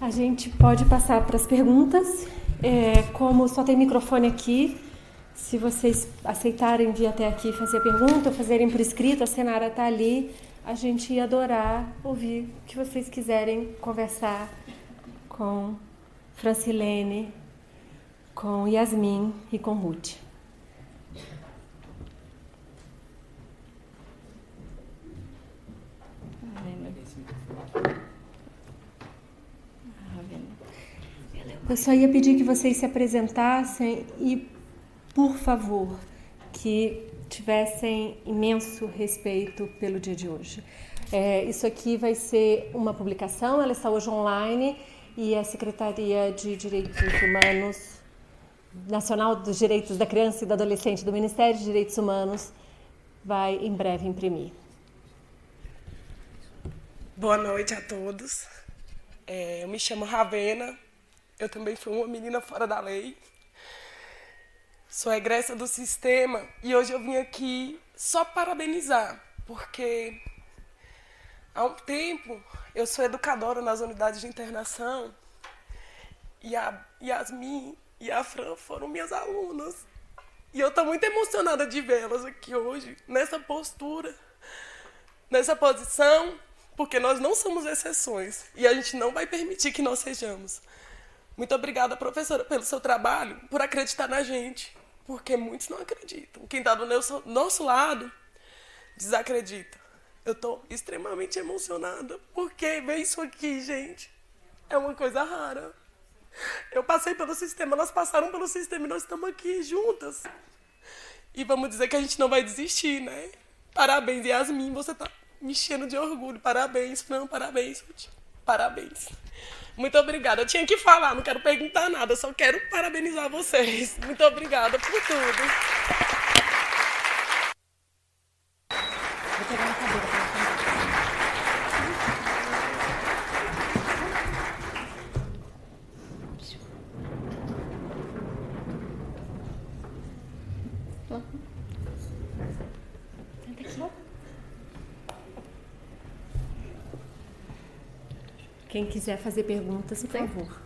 A gente pode passar para as perguntas. Como só tem microfone aqui, se vocês aceitarem vir até aqui fazer a pergunta ou fazerem por escrito, a Senara está ali, a gente ia adorar ouvir o que vocês quiserem conversar com Francilene, com Yasmin e com Ruth. Eu só ia pedir que vocês se apresentassem e, por favor, que tivessem imenso respeito pelo dia de hoje. Isso aqui vai ser uma publicação, ela está hoje online e a Secretaria de Direitos Humanos, Nacional dos Direitos da Criança e do Adolescente do Ministério de Direitos Humanos vai em breve imprimir. Boa noite a todos. Eu me chamo Ravena. Eu também fui uma menina fora da lei. Sou egressa do sistema e hoje eu vim aqui só parabenizar, porque há um tempo eu sou educadora nas unidades de internação e a Yasmin e a Fran foram minhas alunas. E eu estou muito emocionada de vê-las aqui hoje, nessa postura, nessa posição, porque nós não somos exceções e a gente não vai permitir que nós sejamos. Muito obrigada, professora, pelo seu trabalho, por acreditar na gente, porque muitos não acreditam. Quem está do nosso lado desacredita. Eu estou extremamente emocionada, porque ver isso aqui, gente, é uma coisa rara. Eu passei pelo sistema, elas passaram pelo sistema e nós estamos aqui juntas. E vamos dizer que a gente não vai desistir, né? Parabéns, Yasmin, você está me enchendo de orgulho. Parabéns, Fran, parabéns, Ruth. Parabéns. Muito obrigada. Eu tinha que falar, não quero perguntar nada, eu só quero parabenizar vocês. Muito obrigada por tudo. Vou pegar uma cadeira para Quem quiser fazer perguntas, por favor.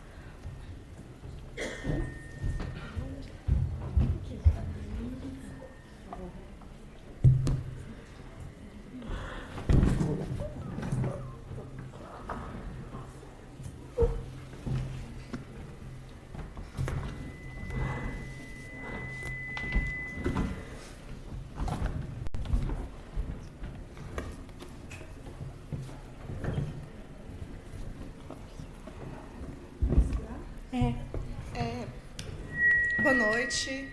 Boa noite.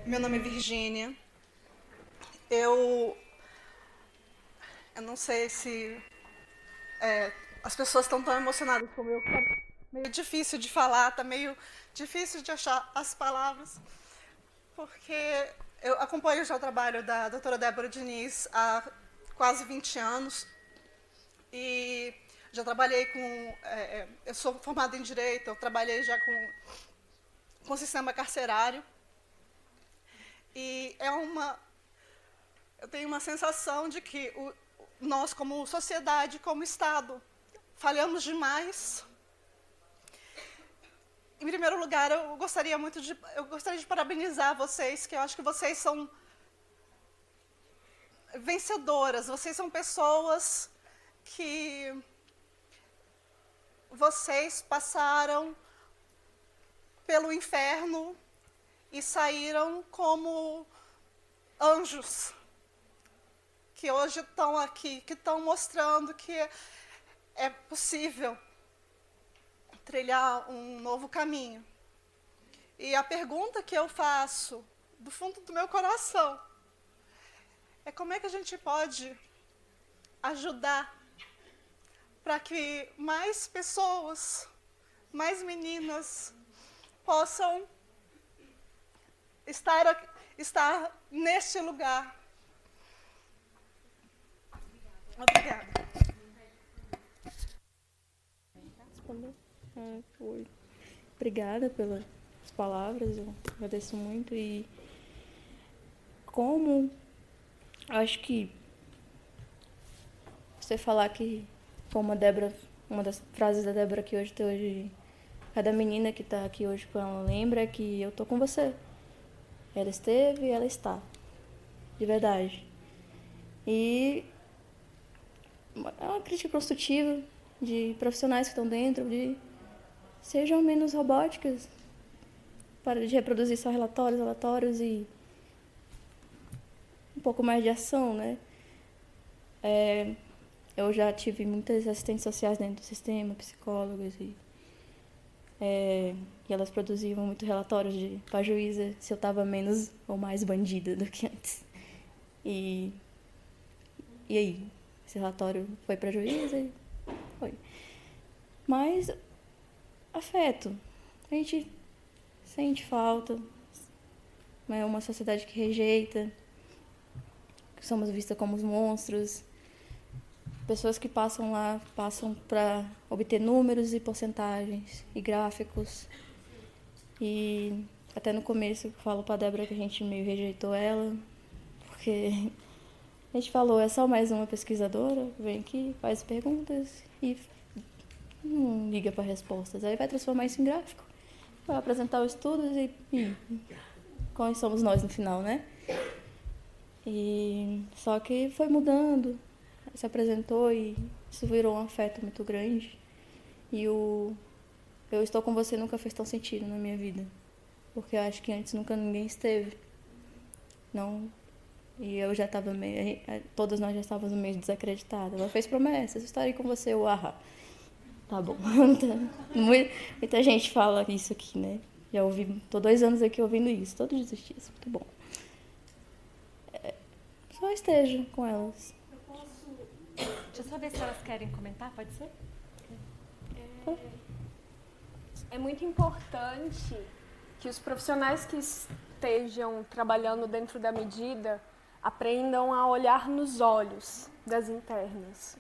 Meu nome é Virgínia. Eu não sei se as pessoas estão tão emocionadas como eu. Tá meio difícil de falar, tá meio difícil de achar as palavras, porque eu acompanho já o trabalho da doutora Débora Diniz há quase 20 anos e já trabalhei com... eu sou formada em Direito, eu trabalhei já com o sistema carcerário e eu tenho uma sensação de que nós, como sociedade, como Estado, falhamos demais. Em primeiro lugar, eu gostaria de parabenizar vocês, que eu acho que vocês são vencedoras, vocês são pessoas que vocês passaram pelo inferno e saíram como anjos, que hoje estão aqui, que estão mostrando que é possível trilhar um novo caminho. E a pergunta que eu faço, do fundo do meu coração, é como é que a gente pode ajudar para que mais pessoas, mais meninas, possam estar neste lugar. Obrigada. Oi. Obrigada pelas palavras, eu agradeço muito. E acho que você falar que, como a Débora, uma das frases da Débora que hoje cada menina que está aqui hoje com ela lembra, é que eu tô com você. Ela esteve e ela está, de verdade. E é uma crítica construtiva de profissionais que estão dentro, de sejam menos robóticas, para de reproduzir só relatórios e um pouco mais de ação, né? Eu já tive muitas assistentes sociais dentro do sistema, psicólogas, e elas produziam muito relatórios para a juíza se eu estava menos ou mais bandida do que antes. E aí, esse relatório foi para a juíza e foi. Mas afeto, a gente sente falta, é uma sociedade que rejeita, que somos vistas como os monstros, pessoas que passam para obter números e porcentagens e gráficos. E até no começo eu falo para a Débora que a gente meio rejeitou ela, porque a gente falou, é só mais uma pesquisadora, vem aqui, faz perguntas e não liga para respostas. Aí vai transformar isso em gráfico, vai apresentar os estudos e quais somos nós no final, né? E só que foi mudando, se apresentou e isso virou um afeto muito grande. E eu estou com você nunca fez tão sentido na minha vida, porque eu acho que antes nunca ninguém esteve. Não. E eu já estava meio... Todas nós já estávamos meio desacreditadas. Ela fez promessas, estarei com você, tá bom. Muita gente fala isso aqui, né? Já ouvi, tô 2 anos aqui ouvindo isso, todos os dias, muito bom. Só esteja com elas. Deixa eu só ver se elas querem comentar, pode ser? É muito importante que os profissionais que estejam trabalhando dentro da medida aprendam a olhar nos olhos das internas.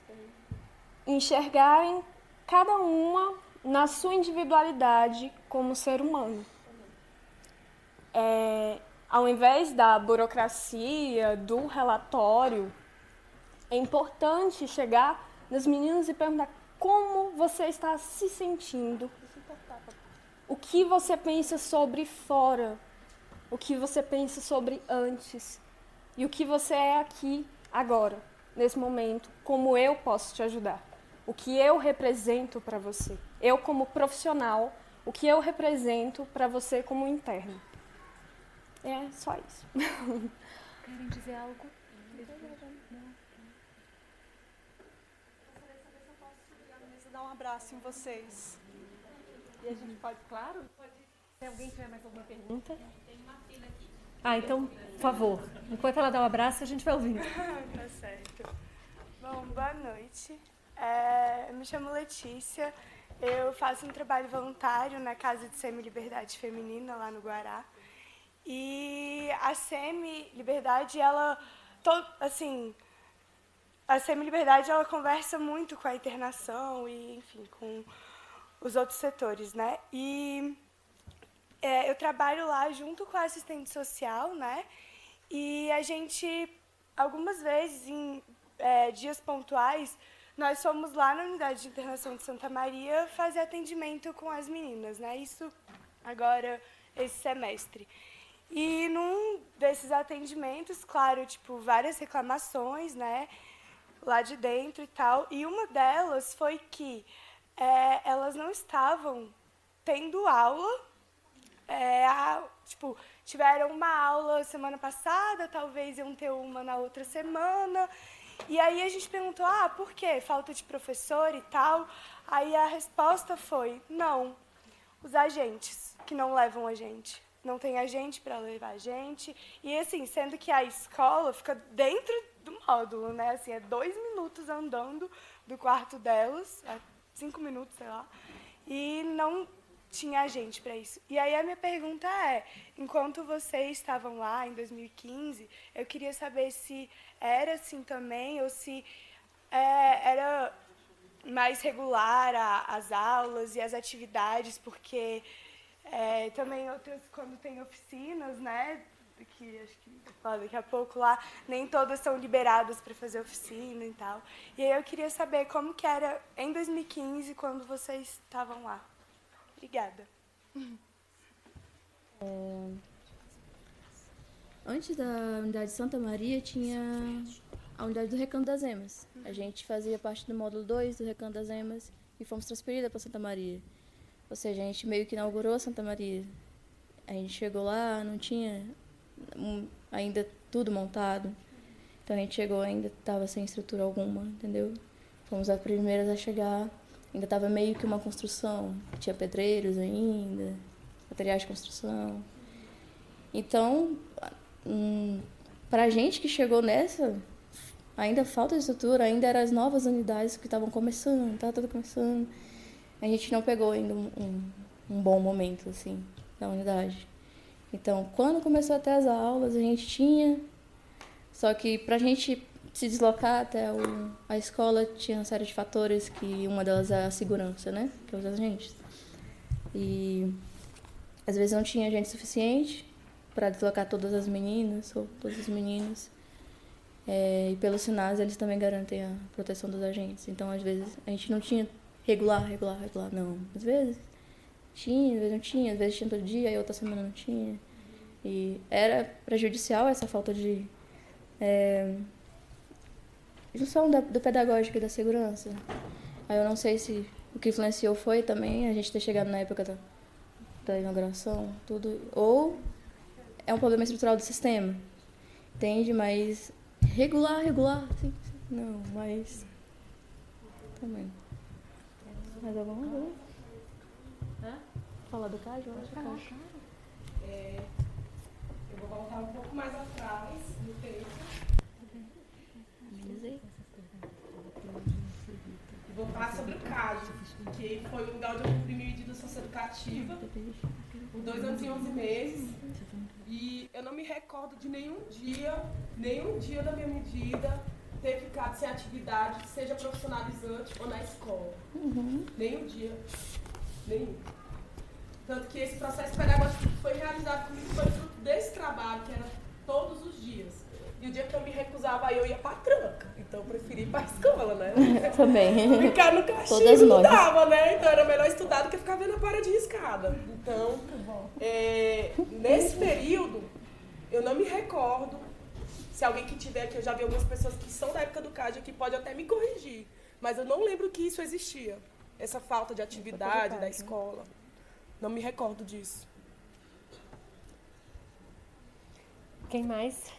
Enxergarem cada uma na sua individualidade como ser humano. Ao invés da burocracia, do relatório, é importante chegar nas meninas e perguntar como você está se sentindo, o que você pensa sobre fora, o que você pensa sobre antes e o que você é aqui agora, nesse momento, como eu posso te ajudar, o que eu represento para você, eu como profissional, o que eu represento para você como interno. É só isso. Querem dizer algo? Dar um abraço em vocês. E a gente pode, claro, se alguém tiver mais alguma pergunta. Tem uma fila aqui. Ah, então, por favor, enquanto ela dá o abraço, a gente vai ouvindo. Tá certo. Bom, boa noite. Eu me chamo Letícia, eu faço um trabalho voluntário na Casa de Semi-Liberdade Feminina, lá no Guará. E a Semi-Liberdade, a Semi-Liberdade, ela conversa muito com a internação e, enfim, com os outros setores, né? E eu trabalho lá junto com a assistente social, né? E a gente, algumas vezes, em dias pontuais, nós fomos lá na unidade de internação de Santa Maria fazer atendimento com as meninas, né? Isso agora, esse semestre. E num desses atendimentos, claro, tipo, várias reclamações, né? Lá de dentro e tal. E uma delas foi que elas não estavam tendo aula. Tiveram uma aula semana passada, talvez iam ter uma na outra semana. E aí a gente perguntou, por quê? Falta de professor e tal. Aí a resposta foi, não, os agentes que não levam a gente. Não tem agente para levar a gente. E assim, sendo que a escola fica dentro do módulo, né? Assim, 2 minutos andando do quarto delas, 5 minutos, sei lá. E não tinha agente para isso. E aí a minha pergunta enquanto vocês estavam lá em 2015, eu queria saber se era assim também ou se era mais regular as aulas e as atividades, porque também outras, quando tem oficinas, né, que acho que vou falar daqui a pouco lá, nem todas são liberadas para fazer oficina e tal. E aí eu queria saber como que era em 2015, quando vocês estavam lá. Obrigada. Antes da unidade de Santa Maria, tinha a unidade do Recanto das Emas. A gente fazia parte do módulo 2 do Recanto das Emas e fomos transferidas para Santa Maria. Ou seja, a gente meio que inaugurou Santa Maria. A gente chegou lá, não tinha ainda tudo montado. Então a gente chegou, ainda estava sem estrutura alguma, entendeu? Fomos as primeiras a chegar. Ainda estava meio que uma construção. Tinha pedreiros ainda, materiais de construção. Então, para a gente que chegou nessa, ainda falta de estrutura, ainda eram as novas unidades que estavam começando, estava tudo começando. A gente não pegou ainda um bom momento, assim, da unidade. Então, quando começou a ter as aulas, a gente tinha... Só que para a gente se deslocar até a escola, tinha uma série de fatores, que uma delas é a segurança, né? Que é os agentes. E às vezes não tinha gente suficiente para deslocar todas as meninas ou todos os meninos. E pelos sinais, eles também garantem a proteção dos agentes. Então, às vezes, a gente não tinha regular, não. Às vezes tinha, às vezes não tinha, às vezes tinha todo dia, aí outra semana não tinha. E era prejudicial essa falta de junção do pedagógico e da segurança. Aí eu não sei se o que influenciou foi também a gente ter chegado na época da inauguração, tudo, ou é um problema estrutural do sistema, entende? Mas regular, sim. Não, mas também. Mais alguma coisa? Falar do CAJ? Eu acho eu vou voltar um pouco mais atrás no texto. E vou falar sobre o CAJ, que foi o lugar onde eu cumpri minha medida socioeducativa por 2 anos e 11 meses. E eu não me recordo de nenhum dia da minha medida ter ficado sem atividade, seja profissionalizante ou na escola. Nenhum dia. Nenhum. Tanto que esse processo pedagógico que foi realizado comigo foi fruto desse trabalho, que era todos os dias. E o dia que eu me recusava, eu ia pra tranca. Então eu preferi ir pra escola, né? Também. Ficar no castigo não dava, né? Então era melhor estudar do que ficar vendo a parede riscada. Então, nesse período, eu não me recordo. Se alguém que tiver aqui, eu já vi algumas pessoas que são da época do CAD aqui, pode até me corrigir. Mas eu não lembro que isso existia. Essa falta de atividade da escola. Não me recordo disso. Quem mais?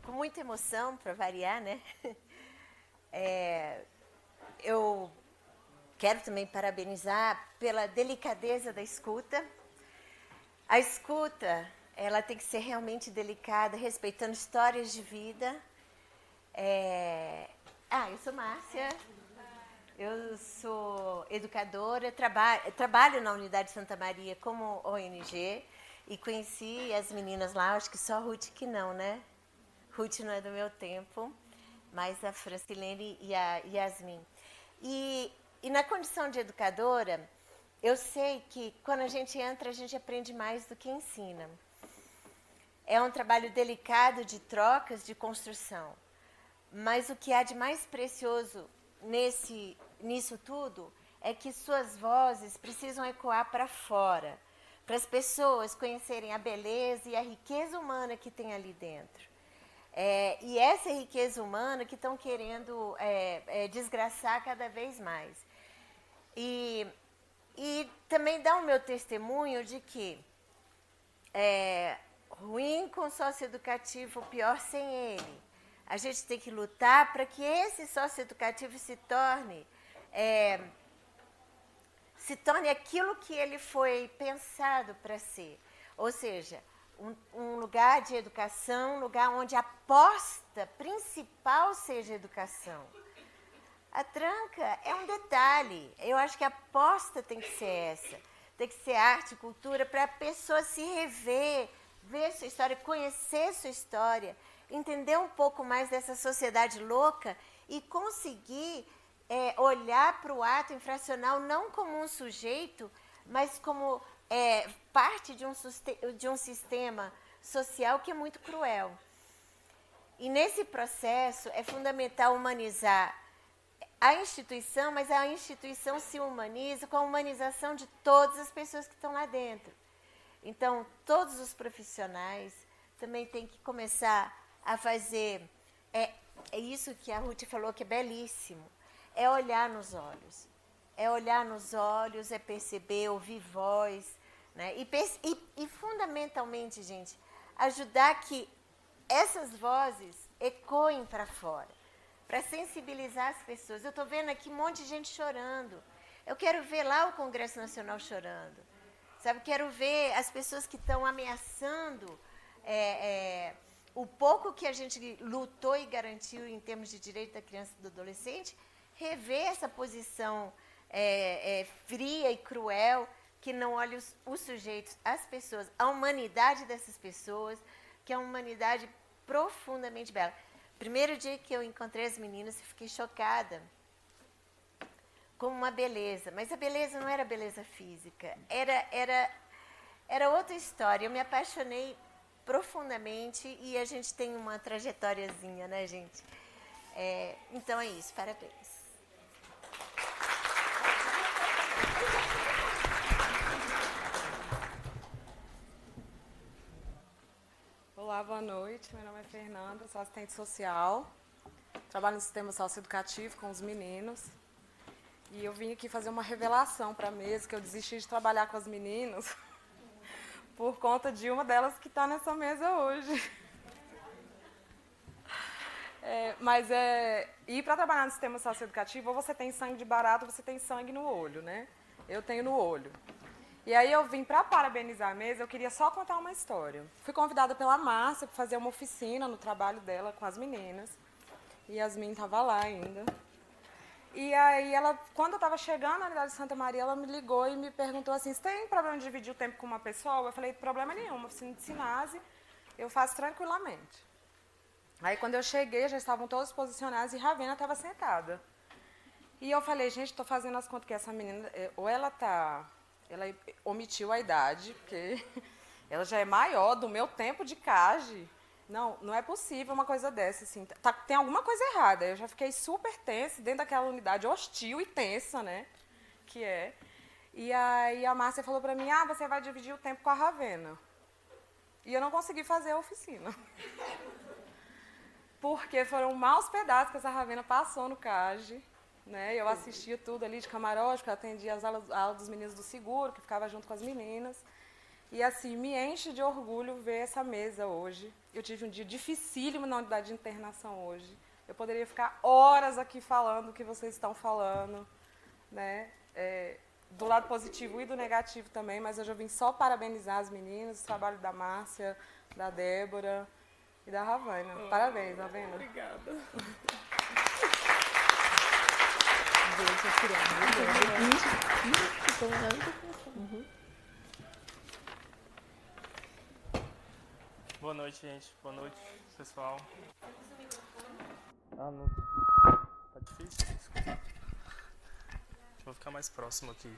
Com muita emoção, para variar, né? Eu quero também parabenizar pela delicadeza da escuta. A escuta, ela tem que ser realmente delicada, respeitando histórias de vida. Eu sou Márcia, eu sou educadora, trabalho na Unidade Santa Maria como ONG e conheci as meninas lá, acho que só a Ruth que não, né? Ruth não é do meu tempo, mas a Francilene e a Yasmin. E na condição de educadora, eu sei que quando a gente entra, a gente aprende mais do que ensina. É um trabalho delicado de trocas, de construção. Mas o que há de mais precioso nisso tudo é que suas vozes precisam ecoar para fora, para as pessoas conhecerem a beleza e a riqueza humana que tem ali dentro. E essa riqueza humana que estão querendo desgraçar cada vez mais. E também dá o meu testemunho de que ruim com socioeducativo, pior sem ele. A gente tem que lutar para que esse socioeducativo se torne aquilo que ele foi pensado para ser. Ou seja, um lugar de educação, um lugar onde a aposta principal seja educação. A tranca é um detalhe. Eu acho que a aposta tem que ser essa. Tem que ser arte, cultura, para a pessoa se rever, ver sua história, conhecer sua história, entender um pouco mais dessa sociedade louca e conseguir olhar para o ato infracional não como um sujeito, mas como parte de um sistema social que é muito cruel. E nesse processo é fundamental humanizar a instituição, mas a instituição se humaniza com a humanização de todas as pessoas que estão lá dentro. Então, todos os profissionais também têm que começar a fazer, é isso que a Ruth falou que é belíssimo, é olhar nos olhos. É olhar nos olhos, é perceber, ouvir voz, né? E fundamentalmente, gente, ajudar que essas vozes ecoem para fora, para sensibilizar as pessoas. Eu estou vendo aqui um monte de gente chorando. Eu quero ver lá o Congresso Nacional chorando. Sabe, quero ver as pessoas que estão ameaçando o pouco que a gente lutou e garantiu em termos de direito da criança e do adolescente, rever essa posição fria e cruel, que não olha os sujeitos, as pessoas, a humanidade dessas pessoas, que é uma humanidade profundamente bela. Primeiro dia que eu encontrei as meninas, eu fiquei chocada como uma beleza, mas a beleza não era beleza física, era outra história. Eu me apaixonei profundamente e a gente tem uma trajetóriazinha, né, gente? Então é isso, parabéns. Olá, boa noite. Meu nome é Fernanda, sou assistente social. Trabalho no sistema socioeducativo com os meninos. E eu vim aqui fazer uma revelação para a mesa, que eu desisti de trabalhar com as meninas por conta de uma delas que está nessa mesa hoje. E para trabalhar no sistema socioeducativo, ou você tem sangue de barata ou você tem sangue no olho, né? Eu tenho no olho. E aí eu vim para parabenizar a mesa, eu queria só contar uma história. Fui convidada pela Márcia para fazer uma oficina no trabalho dela com as meninas. E Yasmin estava lá ainda. E aí, quando eu estava chegando na Unidade de Santa Maria, ela me ligou e me perguntou assim, você tem problema de dividir o tempo com uma pessoa? Eu falei, problema nenhum, oficina de Sinase, eu faço tranquilamente. Aí, quando eu cheguei, já estavam todos posicionados e Ravena estava sentada. E eu falei, gente, estou fazendo as contas que essa menina, ou ela omitiu a idade, porque ela já é maior do meu tempo de CAGE. Não é possível uma coisa dessa, assim, tem alguma coisa errada. Eu já fiquei super tensa dentro daquela unidade hostil e tensa, né, que é. E aí a Márcia falou para mim, você vai dividir o tempo com a Ravena. E eu não consegui fazer a oficina. Porque foram maus pedaços que essa Ravena passou no CAGE, né, eu assistia tudo ali de camarote, porque eu atendia as aulas dos meninos do seguro, que ficava junto com as meninas. E, assim, me enche de orgulho ver essa mesa hoje. Eu tive um dia dificílimo na unidade de internação hoje, Eu poderia ficar horas aqui falando o que vocês estão falando, né? Do lado positivo e do negativo também, mas hoje eu vim só parabenizar as meninas, o trabalho da Márcia, da Débora e da Ravena. Parabéns, Ravena. Obrigada. Boa noite, gente. Boa noite, pessoal. Não. Tá difícil? Desculpa. Vou ficar mais próximo aqui.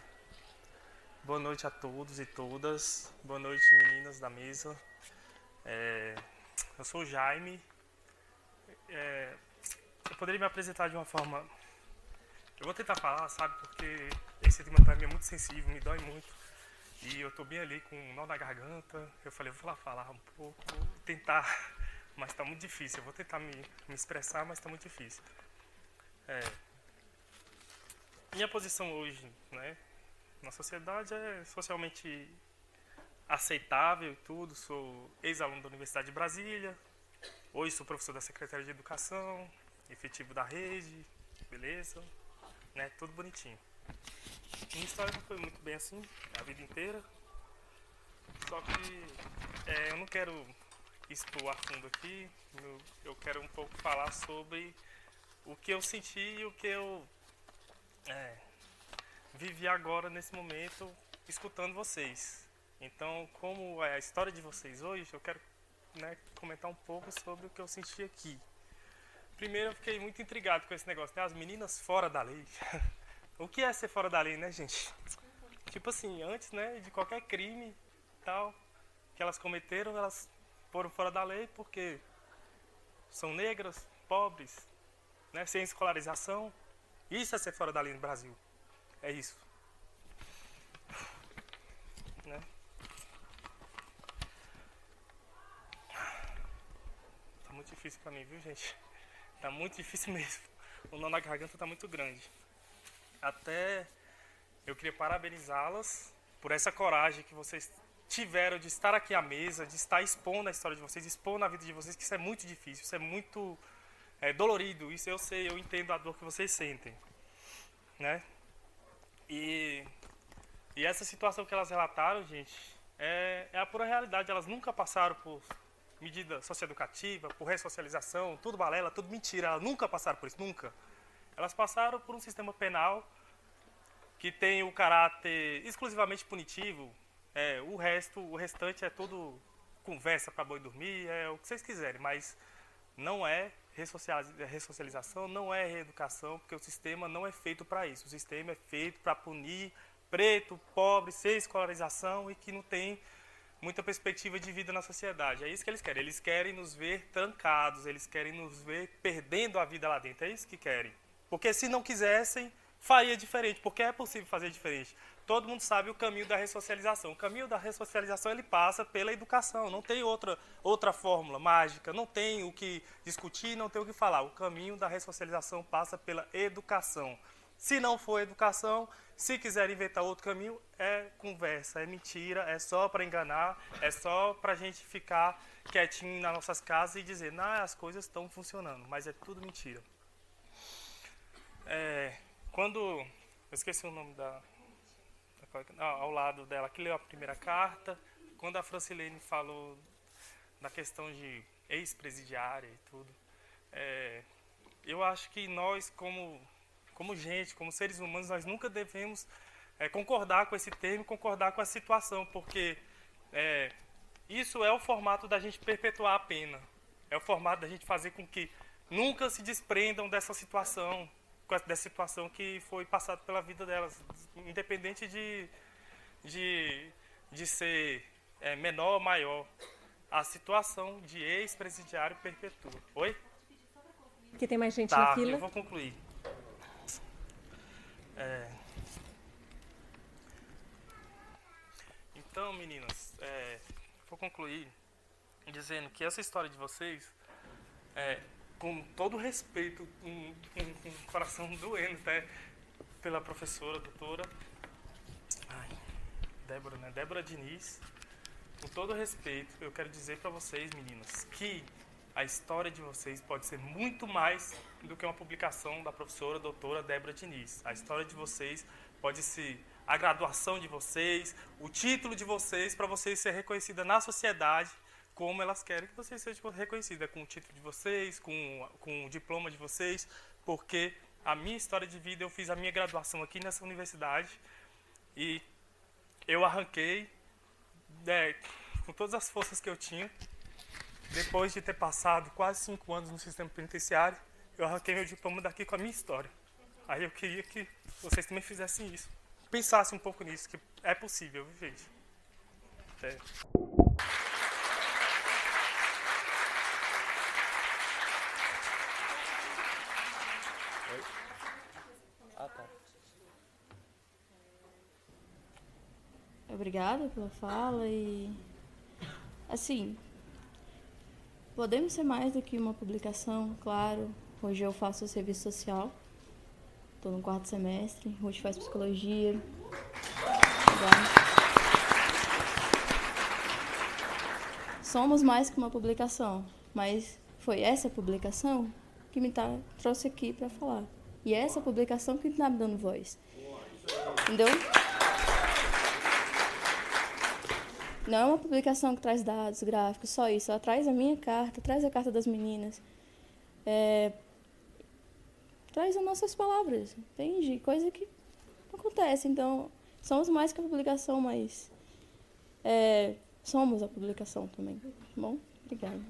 Boa noite a todos e todas. Boa noite, meninas da mesa. Eu sou o Jaime. Eu poderia me apresentar de uma forma... Eu vou tentar falar, sabe? Porque esse tema pra mim é muito sensível, me dói muito. E eu tô bem ali com um nó na garganta. Eu falei, vou lá falar um pouco, vou tentar, mas tá muito difícil. Eu vou tentar me expressar, mas tá muito difícil. Minha posição hoje, né, na sociedade é socialmente aceitável e tudo. Sou ex-aluno da Universidade de Brasília. Hoje sou professor da Secretaria de Educação, efetivo da rede, beleza, né, tudo bonitinho. Minha história não foi muito bem assim, a vida inteira. Só que eu não quero expor a fundo aqui. Eu quero um pouco falar sobre o que eu senti e o que eu vivi agora, nesse momento, escutando vocês. Então, como é a história de vocês hoje, eu quero, né, comentar um pouco sobre o que eu senti aqui. Primeiro, eu fiquei muito intrigado com esse negócio, né? As meninas fora da lei. O que é ser fora da lei, né, gente? Tipo assim, antes, né, de qualquer crime e tal que elas cometeram, elas foram fora da lei porque são negras, pobres, né, sem escolarização. Isso é ser fora da lei no Brasil. É isso. Né? Tá muito difícil pra mim, viu, gente? Tá muito difícil mesmo. O nó na garganta tá muito grande. Até eu queria parabenizá-las por essa coragem que vocês tiveram de estar aqui à mesa, de estar expondo a história de vocês, expondo a vida de vocês, que isso é muito difícil, isso é muito dolorido, isso eu sei, eu entendo a dor que vocês sentem, né? E essa situação que elas relataram, gente, é a pura realidade. Elas nunca passaram por medida socioeducativa, por ressocialização, tudo balela, tudo mentira, elas nunca passaram por isso, nunca. Elas passaram por um sistema penal que tem o caráter exclusivamente punitivo. O restante é tudo conversa para boi dormir, é o que vocês quiserem, mas não é ressocialização, não é reeducação, porque o sistema não é feito para isso. O sistema é feito para punir preto, pobre, sem escolarização e que não tem muita perspectiva de vida na sociedade. É isso que eles querem. Eles querem nos ver trancados, eles querem nos ver perdendo a vida lá dentro. É isso que querem. Porque se não quisessem, faria diferente, porque é possível fazer diferente. Todo mundo sabe o caminho da ressocialização. O caminho da ressocialização ele passa pela educação. Não tem outra fórmula mágica, não tem o que discutir, não tem o que falar. O caminho da ressocialização passa pela educação. Se não for educação, se quiser inventar outro caminho, é conversa, é mentira, é só para enganar, é só para a gente ficar quietinho nas nossas casas e dizer, não, as coisas estão funcionando, mas é tudo mentira. Quando, eu esqueci o nome ao lado dela, que leu a primeira carta, quando a Francilene falou da questão de ex-presidiária e tudo, eu acho que nós, como gente, como seres humanos, nós nunca devemos concordar com esse termo, concordar com a situação, porque isso é o formato da gente perpetuar a pena, é o formato da gente fazer com que nunca se desprendam dessa situação que foi passada pela vida delas, independente de ser menor ou maior. A situação de ex-presidiário perpetua. Oi? Porque tem mais gente na fila. Eu vou concluir. Então, meninas, vou concluir dizendo que essa história de vocês, com todo respeito, com o coração doendo até pela professora, doutora Débora, né? Débora Diniz, com todo respeito, eu quero dizer para vocês, meninas, que a história de vocês pode ser muito mais do que uma publicação da professora doutora Débora Diniz. A história de vocês pode ser a graduação de vocês, o título de vocês, para vocês serem reconhecidas na sociedade como elas querem que vocês sejam reconhecidas, com o título de vocês, com o diploma de vocês, porque a minha história de vida, eu fiz a minha graduação aqui nessa universidade e eu arranquei com todas as forças que eu tinha. Depois de ter passado quase 5 anos no sistema penitenciário, eu arranquei meu diploma daqui com a minha história. Aí eu queria que vocês também fizessem isso. Pensassem um pouco nisso, que é possível, viu, gente? Obrigada pela fala e, assim, podemos ser mais do que uma publicação, claro. Hoje eu faço serviço social, estou no 4º semestre, hoje faz psicologia. Somos mais que uma publicação, mas foi essa publicação que me trouxe aqui para falar. E é essa publicação que está me dando voz. Entendeu? Não é uma publicação que traz dados, gráficos, só isso. Ela traz a minha carta, traz a carta das meninas. Traz as nossas palavras, entende? Coisa que não acontece. Então, somos mais que a publicação, mas somos a publicação também. Tá bom? Obrigada.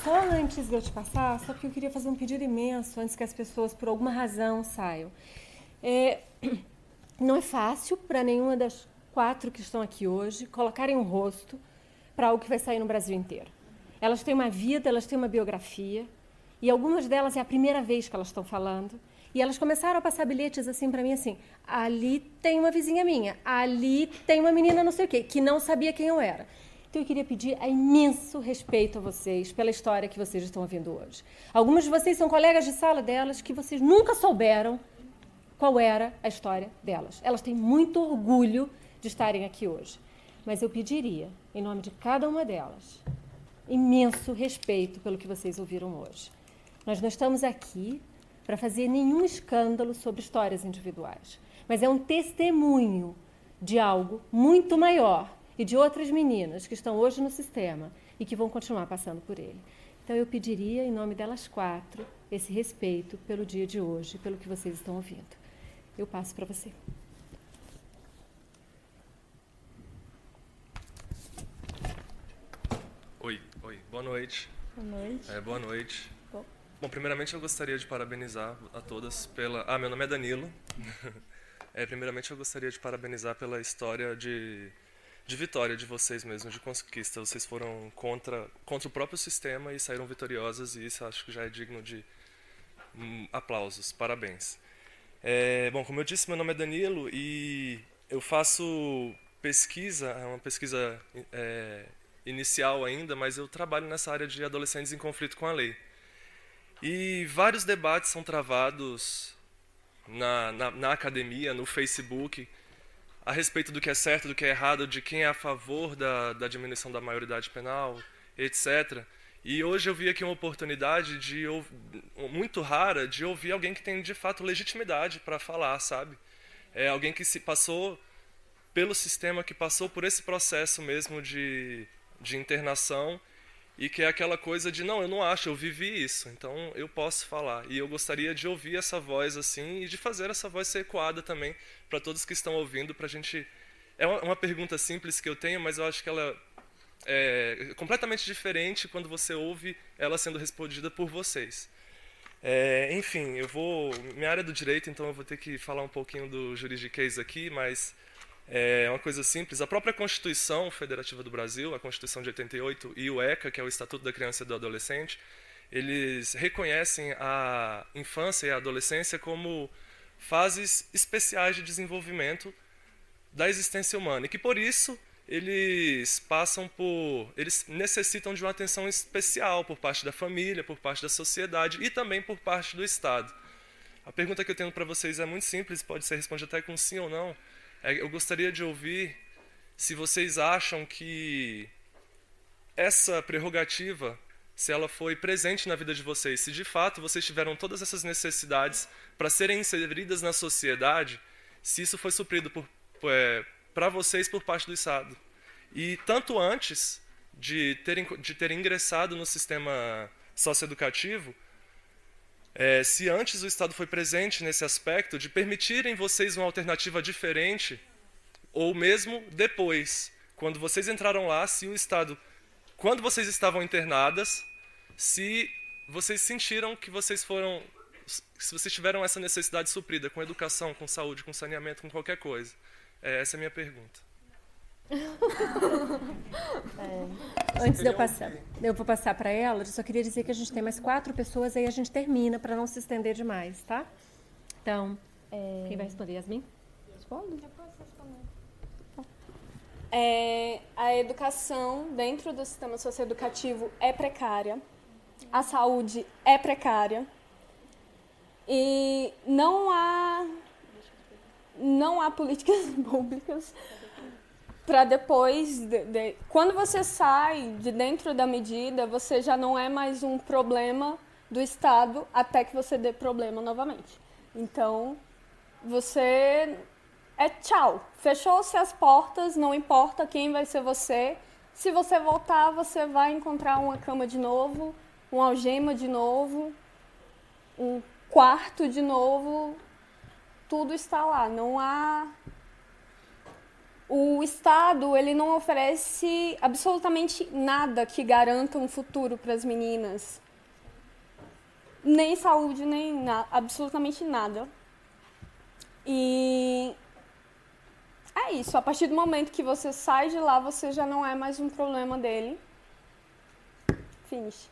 Só antes de eu te passar, só que eu queria fazer um pedido imenso antes que as pessoas, por alguma razão, saiam. Não é fácil para nenhuma das 4 que estão aqui hoje colocarem um rosto para algo que vai sair no Brasil inteiro. Elas têm uma vida, elas têm uma biografia, e algumas delas é a primeira vez que elas estão falando, e elas começaram a passar bilhetes assim para mim, assim, ali tem uma vizinha minha, ali tem uma menina não sei o quê, que não sabia quem eu era. Então eu queria pedir imenso respeito a vocês pela história que vocês estão ouvindo hoje. Algumas de vocês são colegas de sala delas que vocês nunca souberam qual era a história delas. Elas têm muito orgulho de estarem aqui hoje. Mas eu pediria, em nome de cada uma delas, imenso respeito pelo que vocês ouviram hoje. Nós não estamos aqui para fazer nenhum escândalo sobre histórias individuais, mas é um testemunho de algo muito maior e de outras meninas que estão hoje no sistema e que vão continuar passando por ele. Então eu pediria, em nome delas 4, esse respeito pelo dia de hoje, pelo que vocês estão ouvindo. Eu passo para você. Oi, boa noite. Boa noite. Boa noite. Bom, primeiramente eu gostaria de parabenizar a todas pela... meu nome é Danilo. Primeiramente eu gostaria de parabenizar pela história de vitória de vocês mesmos, de conquista. Vocês foram contra o próprio sistema e saíram vitoriosas, e isso acho que já é digno de aplausos. Parabéns. Bom, como eu disse, meu nome é Danilo e eu faço pesquisa, é uma pesquisa inicial ainda, mas eu trabalho nessa área de adolescentes em conflito com a lei. E vários debates são travados na academia, no Facebook, a respeito do que é certo, do que é errado, de quem é a favor da diminuição da maioridade penal, etc. E hoje eu vi aqui uma oportunidade muito rara de ouvir alguém que tem de fato legitimidade para falar, sabe? Alguém que se passou pelo sistema, que passou por esse processo mesmo de internação e que é aquela coisa de, não, eu não acho, eu vivi isso, então eu posso falar. E eu gostaria de ouvir essa voz assim e de fazer essa voz ser ecoada também para todos que estão ouvindo, para a gente... É uma pergunta simples que eu tenho, mas eu acho que ela é completamente diferente quando você ouve ela sendo respondida por vocês. Enfim, minha área é do direito, então eu vou ter que falar um pouquinho do juridiquês aqui, mas é uma coisa simples. A própria Constituição Federativa do Brasil, a Constituição de 88, e o ECA, que é o Estatuto da Criança e do Adolescente, eles reconhecem a infância e a adolescência como fases especiais de desenvolvimento da existência humana, e que por isso eles necessitam de uma atenção especial por parte da família, por parte da sociedade e também por parte do Estado. A pergunta que eu tenho para vocês é muito simples, pode ser respondida até com sim ou não. Eu gostaria de ouvir se vocês acham que essa prerrogativa, se ela foi presente na vida de vocês, se de fato vocês tiveram todas essas necessidades para serem inseridas na sociedade, se isso foi suprido para vocês por parte do Estado. E tanto antes de terem ingressado no sistema socioeducativo, se antes o Estado foi presente nesse aspecto de permitirem vocês uma alternativa diferente, ou mesmo depois, quando vocês entraram lá, se o Estado, quando vocês estavam internadas, se vocês sentiram que vocês foram, se vocês tiveram essa necessidade suprida com educação, com saúde, com saneamento, com qualquer coisa. Essa é a minha pergunta. Antes de eu vou passar para ela, eu só queria dizer que a gente tem mais 4 pessoas, aí a gente termina para não se estender demais, tá? Então, quem vai responder? Yasmin? Respondo? Eu posso responder. A educação dentro do sistema socioeducativo é precária, a saúde é precária e não há políticas públicas para depois, quando você sai de dentro da medida, você já não é mais um problema do Estado até que você dê problema novamente. Então, você tchau. Fechou-se as portas, não importa quem vai ser você. Se você voltar, você vai encontrar uma cama de novo, uma algema de novo, um quarto de novo. Tudo está lá. Não há... O Estado, ele não oferece absolutamente nada que garanta um futuro para as meninas. Nem saúde, nem absolutamente nada. E é isso. A partir do momento que você sai de lá, você já não é mais um problema dele. Finish.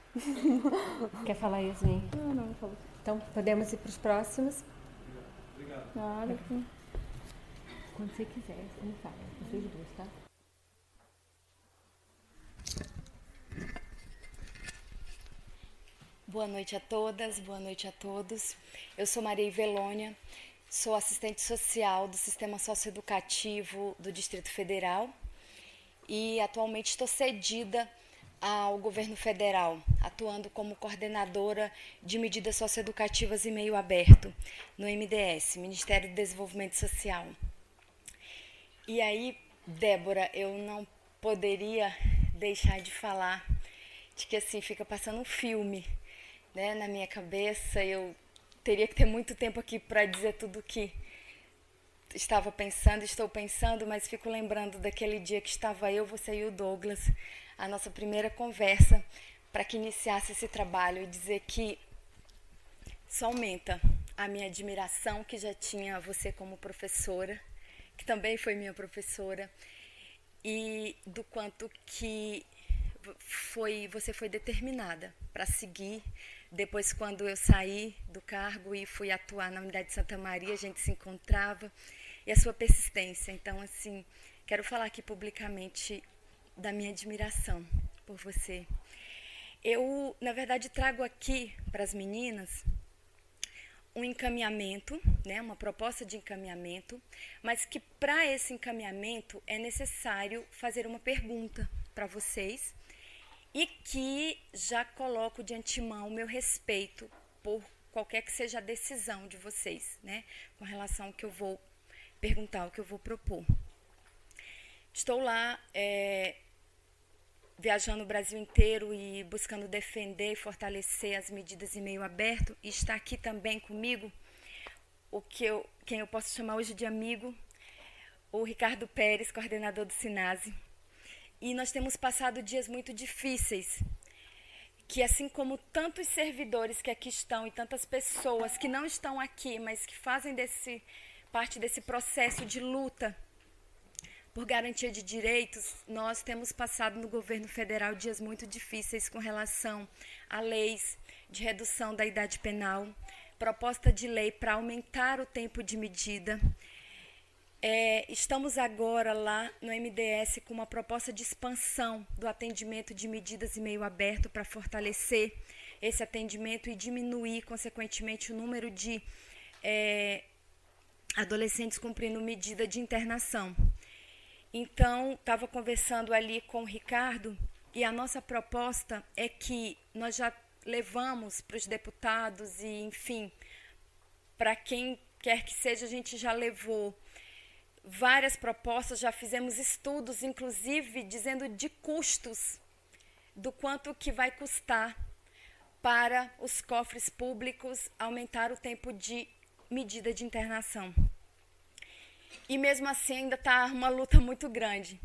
Quer falar, Yasmin? Não falo. Então, podemos ir para os próximos? Obrigado. Nada. Quando você quiser, você me fala. Vocês dois, tá? Boa noite a todas, boa noite a todos. Eu sou Maria Ivelônia, sou assistente social do Sistema Socioeducativo do Distrito Federal e atualmente estou cedida ao governo federal, atuando como coordenadora de medidas socioeducativas em meio aberto, no MDS, Ministério do Desenvolvimento Social. E aí, Débora, eu não poderia deixar de falar de que assim fica passando um filme, né, na minha cabeça. Eu teria que ter muito tempo aqui para dizer tudo o que estava pensando, estou pensando, mas fico lembrando daquele dia que estava eu, você e o Douglas, a nossa primeira conversa para que iniciasse esse trabalho, e dizer que só aumenta a minha admiração, que já tinha você como professora, que também foi minha professora, e do quanto que você foi determinada para seguir. Depois, quando eu saí do cargo e fui atuar na Unidade de Santa Maria, a gente se encontrava, e a sua persistência. Então, assim, quero falar aqui publicamente da minha admiração por você. Eu, na verdade, trago aqui para as meninas um encaminhamento, né, uma proposta de encaminhamento, mas que para esse encaminhamento é necessário fazer uma pergunta para vocês, e que já coloco de antemão o meu respeito por qualquer que seja a decisão de vocês, né, com relação ao que eu vou perguntar, ao que eu vou propor. Estou lá viajando o Brasil inteiro e buscando defender e fortalecer as medidas em meio aberto, e está aqui também comigo quem eu posso chamar hoje de amigo, o Ricardo Pérez, coordenador do SINASE. E nós temos passado dias muito difíceis, que assim como tantos servidores que aqui estão e tantas pessoas que não estão aqui, mas que fazem parte desse processo de luta por garantia de direitos, nós temos passado no governo federal dias muito difíceis com relação a leis de redução da idade penal, proposta de lei para aumentar o tempo de medida. Estamos agora lá no MDS com uma proposta de expansão do atendimento de medidas em meio aberto para fortalecer esse atendimento e diminuir, consequentemente, o número de adolescentes cumprindo medida de internação. Então, estava conversando ali com o Ricardo E a nossa proposta é que nós já levamos para os deputados e, enfim, para quem quer que seja, a gente já levou várias propostas, já fizemos estudos, inclusive dizendo de custos, do quanto que vai custar para os cofres públicos aumentar o tempo de medida de internação. E mesmo assim ainda está uma luta muito grande.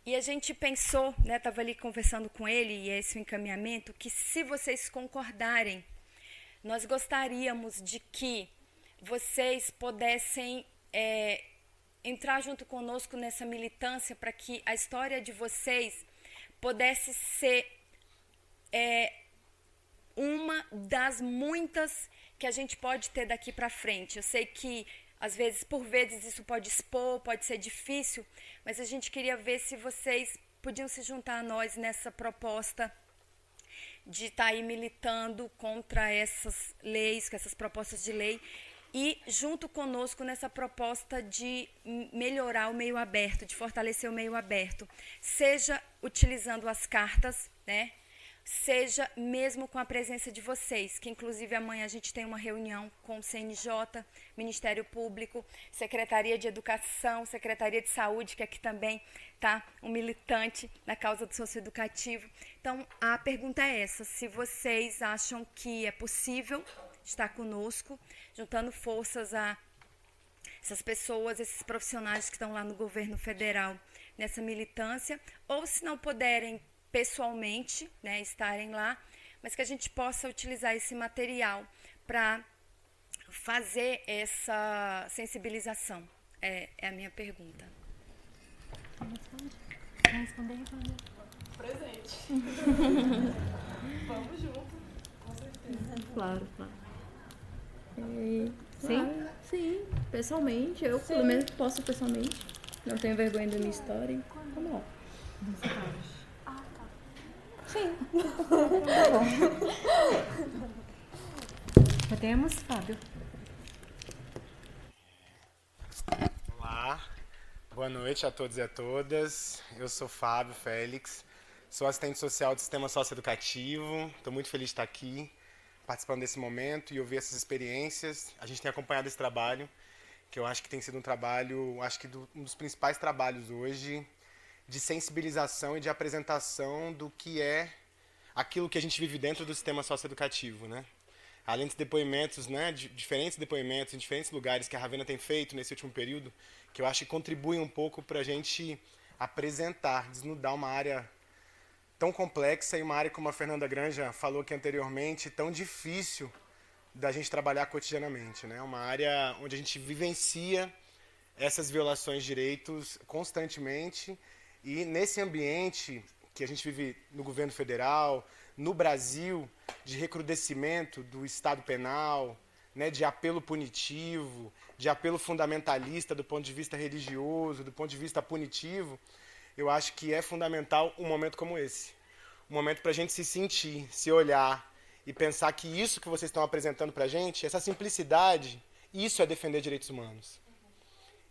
E a gente pensou, né, estava ali conversando com ele, e é esse o encaminhamento, que se vocês concordarem, nós gostaríamos de que vocês pudessem entrar junto conosco nessa militância para que a história de vocês pudesse ser uma das muitas que a gente pode ter daqui para frente. Eu sei que às vezes, por vezes, isso pode expor, pode ser difícil, mas a gente queria ver se vocês podiam se juntar a nós nessa proposta de estar aí militando contra essas leis, com essas propostas de lei, e junto conosco nessa proposta de melhorar o meio aberto, de fortalecer o meio aberto, seja utilizando as cartas, né? Seja mesmo com a presença de vocês, que inclusive amanhã a gente tem uma reunião com o CNJ, Ministério Público, Secretaria de Educação, Secretaria de Saúde, que aqui também está um militante na causa do socioeducativo. Então, a pergunta é essa, se vocês acham que é possível estar conosco, juntando forças a essas pessoas, esses profissionais que estão lá no governo federal nessa militância, ou se não puderem pessoalmente, né, estarem lá, mas que a gente possa utilizar esse material para fazer essa sensibilização. É a minha pergunta. Quer responder? Presente. Vamos junto, com certeza. Claro. Sim? Sim, pessoalmente. Eu, pelo menos, posso pessoalmente. Não tenho vergonha da minha história. Vamos lá. Sim. Podemos, Fábio? Olá, boa noite a todos e a todas. Eu sou Fábio Félix, sou assistente social do Sistema Socioeducativo. Estou muito feliz de estar aqui, participando desse momento e ouvir essas experiências. A gente tem acompanhado esse trabalho, que eu acho que tem sido um trabalho, um dos principais trabalhos hoje, de sensibilização e de apresentação do que é aquilo que a gente vive dentro do sistema socioeducativo, né? Além dos depoimentos, né, de diferentes depoimentos em diferentes lugares que a Ravena tem feito nesse último período, que eu acho que contribuem um pouco para a gente apresentar, desnudar uma área tão complexa e uma área, como a Fernanda Granja falou aqui anteriormente, tão difícil da gente trabalhar cotidianamente, né? Uma área onde a gente vivencia essas violações de direitos constantemente. E nesse ambiente que a gente vive no governo federal, no Brasil, de recrudescimento do Estado penal, né, de apelo punitivo, de apelo fundamentalista do ponto de vista religioso, do ponto de vista punitivo, eu acho que é fundamental um momento como esse. Um momento para a gente se sentir, se olhar e pensar que isso que vocês estão apresentando para a gente, essa simplicidade, isso é defender direitos humanos.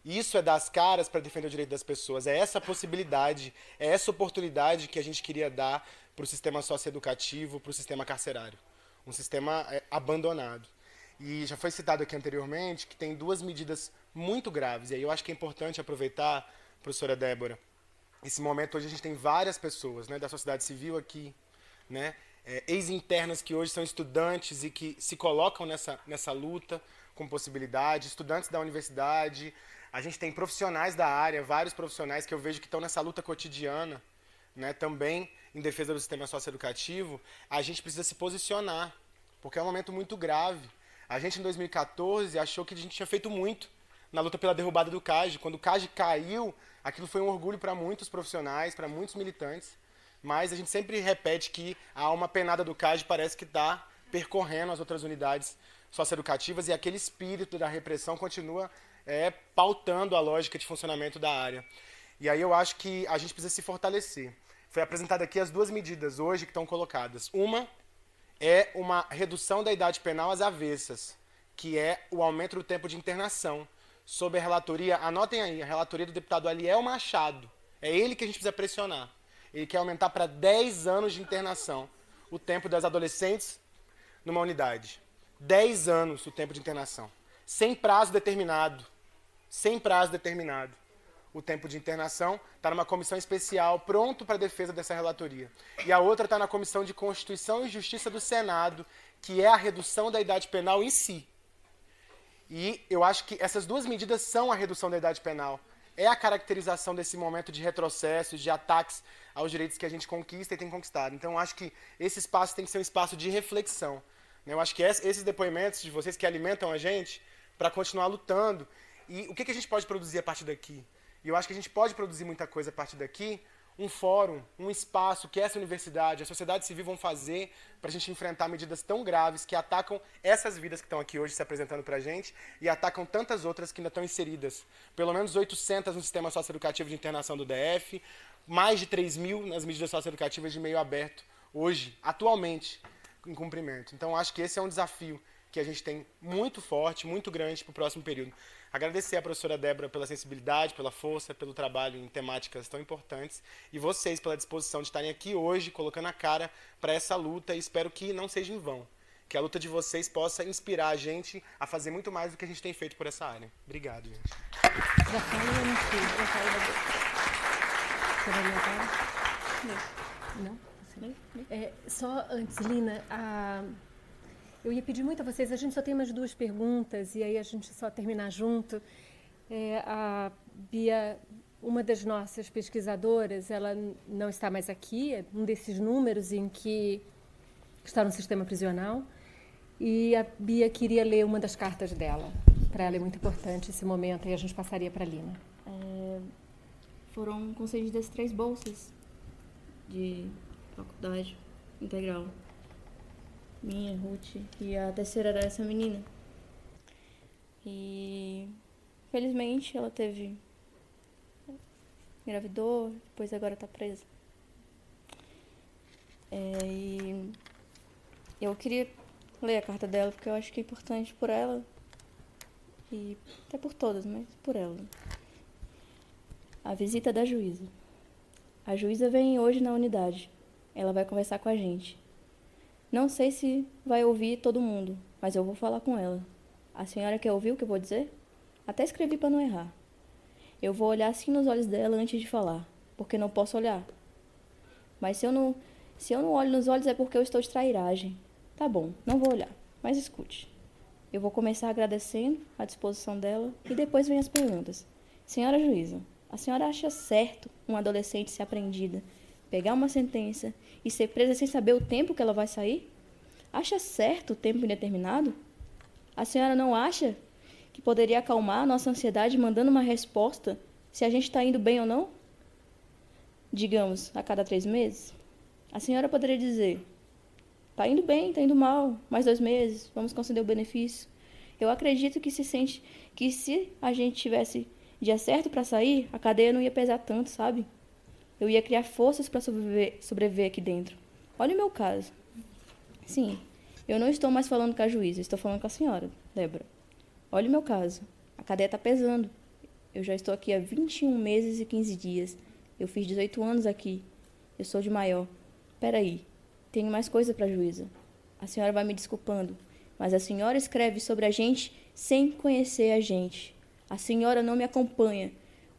Isso é dar as caras para defender o direito das pessoas. É essa possibilidade, é essa oportunidade que a gente queria dar para o sistema socioeducativo, para o sistema carcerário. Um sistema abandonado. E já foi citado aqui anteriormente que tem duas medidas muito graves. E aí eu acho que é importante aproveitar, professora Débora, esse momento hoje a gente tem várias pessoas, né, da sociedade civil aqui, né, ex-internas que hoje são estudantes e que se colocam nessa luta com possibilidade, estudantes da universidade. A gente tem profissionais da área, vários profissionais que eu vejo que estão nessa luta cotidiana, né, também em defesa do sistema socioeducativo. A gente precisa se posicionar, porque é um momento muito grave. A gente, em 2014, achou que a gente tinha feito muito na luta pela derrubada do CAGE. Quando o CAGE caiu, aquilo foi um orgulho para muitos profissionais, para muitos militantes, mas a gente sempre repete que a alma penada do CAGE parece que está percorrendo as outras unidades socioeducativas e aquele espírito da repressão continua pautando a lógica de funcionamento da área. E aí eu acho que a gente precisa se fortalecer. Foi apresentada aqui as duas medidas hoje que estão colocadas. Uma é uma redução da idade penal às avessas, que é o aumento do tempo de internação, sob a relatoria, anotem aí, a relatoria do deputado Aliel Machado. É ele que a gente precisa pressionar. Ele quer aumentar para 10 anos de internação o tempo das adolescentes numa unidade. 10 anos o tempo de internação. Sem prazo determinado. Sem prazo determinado. O tempo de internação está numa comissão especial, pronto para a defesa dessa relatoria. E a outra está na Comissão de Constituição e Justiça do Senado, que é a redução da idade penal em si. E eu acho que essas duas medidas são a redução da idade penal. É a caracterização desse momento de retrocessos, de ataques aos direitos que a gente conquista e tem conquistado. Então, eu acho que esse espaço tem que ser um espaço de reflexão. Eu acho que esses depoimentos de vocês que alimentam a gente para continuar lutando. E o que a gente pode produzir a partir daqui? E eu acho que a gente pode produzir muita coisa a partir daqui, um fórum, um espaço que essa universidade, a sociedade civil vão fazer para a gente enfrentar medidas tão graves que atacam essas vidas que estão aqui hoje se apresentando para a gente e atacam tantas outras que ainda estão inseridas. Pelo menos 800 no sistema socioeducativo de internação do DF, mais de 3.000 nas medidas socioeducativas de meio aberto, hoje, atualmente, em cumprimento. Então, acho que esse é um desafio que a gente tem muito forte, muito grande para o próximo período. Agradecer à professora Débora pela sensibilidade, pela força, pelo trabalho em temáticas tão importantes e vocês pela disposição de estarem aqui hoje, colocando a cara para essa luta e espero que não seja em vão. Que a luta de vocês possa inspirar a gente a fazer muito mais do que a gente tem feito por essa área. Obrigado, gente. Já falei, não sei. Já falei. Você vai ler agora? Não? Só antes, Lina, eu ia pedir muito a vocês, a gente só tem umas 2 perguntas, e aí a gente só terminar junto. A Bia, uma das nossas pesquisadoras, ela não está mais aqui, é um desses números em que está no sistema prisional, e a Bia queria ler uma das cartas dela. Para ela é muito importante esse momento, e a gente passaria para a Lina. Foram concedidas 3 bolsas de faculdade integral. Minha, Ruth, e a terceira era essa menina. E, felizmente, ela engravidou, depois agora está presa. E eu queria ler a carta dela, porque eu acho que é importante por ela, e até por todas, mas por ela. A visita da juíza. A juíza vem hoje na unidade. Ela vai conversar com a gente. Não sei se vai ouvir todo mundo, mas eu vou falar com ela. A senhora quer ouvir o que eu vou dizer? Até escrevi para não errar. Eu vou olhar assim nos olhos dela antes de falar, porque não posso olhar. Mas se eu não olho nos olhos é porque eu estou de trairagem. Tá bom, não vou olhar, mas escute. Eu vou começar agradecendo a disposição dela e depois vem as perguntas. Senhora juíza, a senhora acha certo uma adolescente ser apreendida, pegar uma sentença e ser presa sem saber o tempo que ela vai sair? Acha certo o tempo indeterminado? A senhora não acha que poderia acalmar a nossa ansiedade mandando uma resposta se a gente está indo bem ou não? Digamos, a cada 3 meses? A senhora poderia dizer, está indo bem, está indo mal, mais 2 meses, vamos conceder o benefício. Eu acredito que se a gente tivesse dia certo para sair, a cadeia não ia pesar tanto, sabe? Eu ia criar forças para sobreviver aqui dentro. Olha o meu caso. Sim, eu não estou mais falando com a juíza, estou falando com a senhora, Débora. Olha o meu caso. A cadeia está pesando. Eu já estou aqui há 21 meses e 15 dias. Eu fiz 18 anos aqui. Eu sou de maior. Peraí, tenho mais coisa para a juíza. A senhora vai me desculpando, mas a senhora escreve sobre a gente sem conhecer a gente. A senhora não me acompanha.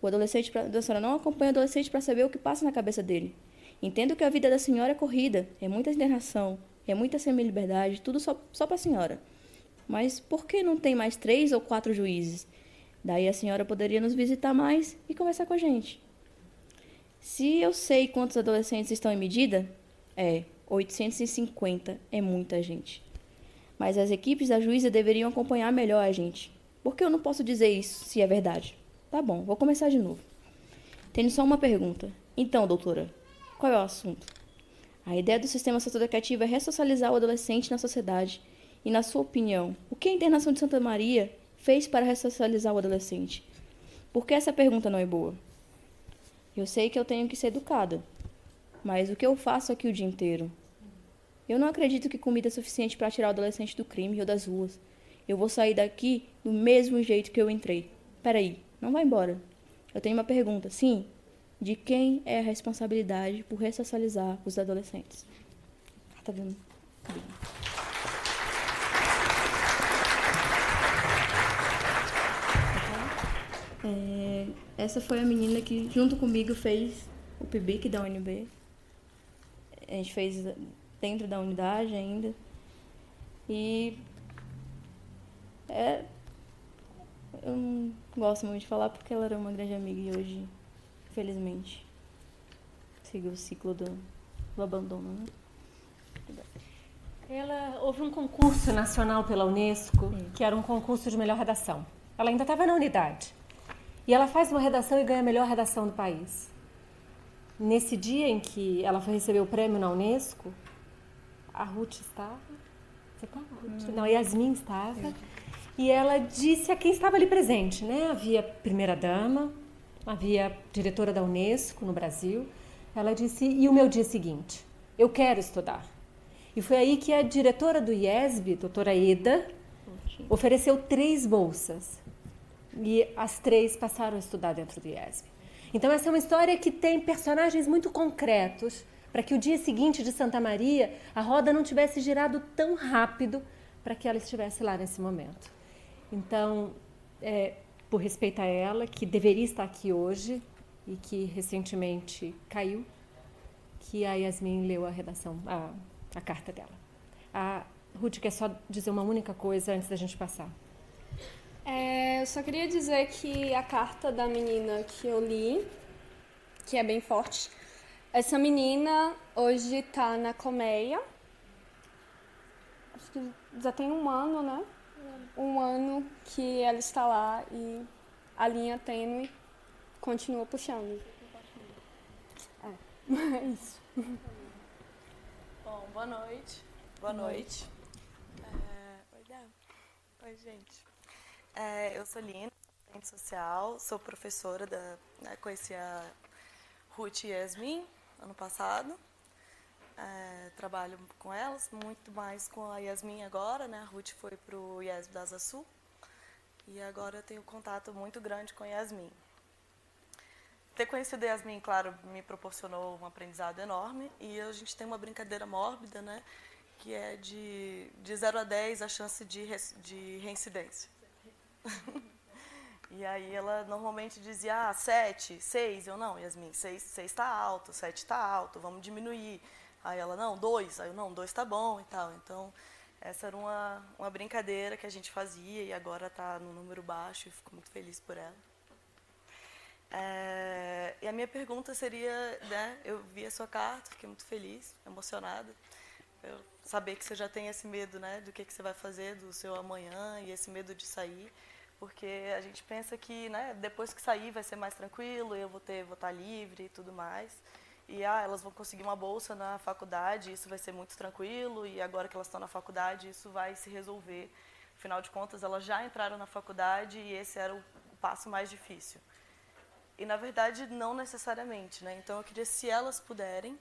A senhora não acompanha o adolescente para saber o que passa na cabeça dele. Entendo que a vida da senhora é corrida, é muita internação, é muita semi-liberdade, tudo só para a senhora. Mas por que não tem mais 3 ou 4 juízes? Daí a senhora poderia nos visitar mais e conversar com a gente. Se eu sei quantos adolescentes estão em medida, 850 é muita gente. Mas as equipes da juíza deveriam acompanhar melhor a gente. Por que eu não posso dizer isso, se é verdade? Tá bom, vou começar de novo. Tenho só uma pergunta. Então, doutora, qual é o assunto? A ideia do sistema socioeducativo é ressocializar o adolescente na sociedade. E, na sua opinião, o que a Internação de Santa Maria fez para ressocializar o adolescente? Por que essa pergunta não é boa? Eu sei que eu tenho que ser educada, mas o que eu faço aqui o dia inteiro? Eu não acredito que comida é suficiente para tirar o adolescente do crime ou das ruas. Eu vou sair daqui do mesmo jeito que eu entrei. Peraí, não vai embora. Eu tenho uma pergunta. Sim, de quem é a responsabilidade por ressocializar os adolescentes. Tá vendo? Essa foi a menina que, junto comigo, fez o PIBIC da UNB. A gente fez dentro da unidade ainda. E eu não gosto muito de falar porque ela era uma grande amiga e hoje, infelizmente, seguiu o ciclo do abandono, né? Houve um concurso nacional pela Unesco, que era um concurso de melhor redação. Ela ainda estava na unidade. E ela faz uma redação e ganha a melhor redação do país. Nesse dia em que ela foi receber o prêmio na Unesco, a Ruth estava... Você estava, Ruth? Não, a Yasmin estava. E ela disse a quem estava ali presente, né? Havia primeira-dama, havia a diretora da Unesco no Brasil. Ela disse, e o meu dia seguinte? Eu quero estudar. E foi aí que a diretora do IESB, doutora Eda, ofereceu 3 bolsas. E as 3 passaram a estudar dentro do IESB. Então, essa é uma história que tem personagens muito concretos para que o dia seguinte de Santa Maria, a roda não tivesse girado tão rápido para que ela estivesse lá nesse momento. Então, por respeito a ela, que deveria estar aqui hoje e que recentemente caiu, que a Yasmin leu a redação, a carta dela. A Ruth quer só dizer uma única coisa antes da gente passar. Eu só queria dizer que a carta da menina que eu li, que é bem forte, essa menina hoje está na colmeia. Acho que já tem 1 ano, né? 1 ano que ela está lá e a linha tênue continua puxando. É isso. Bom, boa noite. Boa noite. Oi, Débora. Oi, gente. Eu sou Lina, assistente social, sou professora conheci a Ruth e Yasmin ano passado. Trabalho com elas, muito mais com a Yasmin agora, né? A Ruth foi para o IESB da Asa Sul e agora eu tenho contato muito grande com a Yasmin. Ter conhecido a Yasmin, claro, me proporcionou um aprendizado enorme e a gente tem uma brincadeira mórbida, né? Que é de 0 a 10 a chance de reincidência. E aí ela normalmente dizia, 7, 6, eu não, Yasmin, 6 está alto, 7 está alto, vamos diminuir. Aí ela, não, 2, aí eu, não, 2 está bom e tal. Então, essa era uma brincadeira que a gente fazia e agora está no número baixo e fico muito feliz por ela. E a minha pergunta seria, né, eu vi a sua carta, fiquei muito feliz, emocionada. Eu saber que você já tem esse medo, né, do que você vai fazer do seu amanhã e esse medo de sair, porque a gente pensa que, né, depois que sair vai ser mais tranquilo, eu vou estar livre e tudo mais. E elas vão conseguir uma bolsa na faculdade, isso vai ser muito tranquilo, e agora que elas estão na faculdade, isso vai se resolver. Afinal de contas, elas já entraram na faculdade e esse era o passo mais difícil. E, na verdade, não necessariamente, né? Então, eu queria, se elas puderem,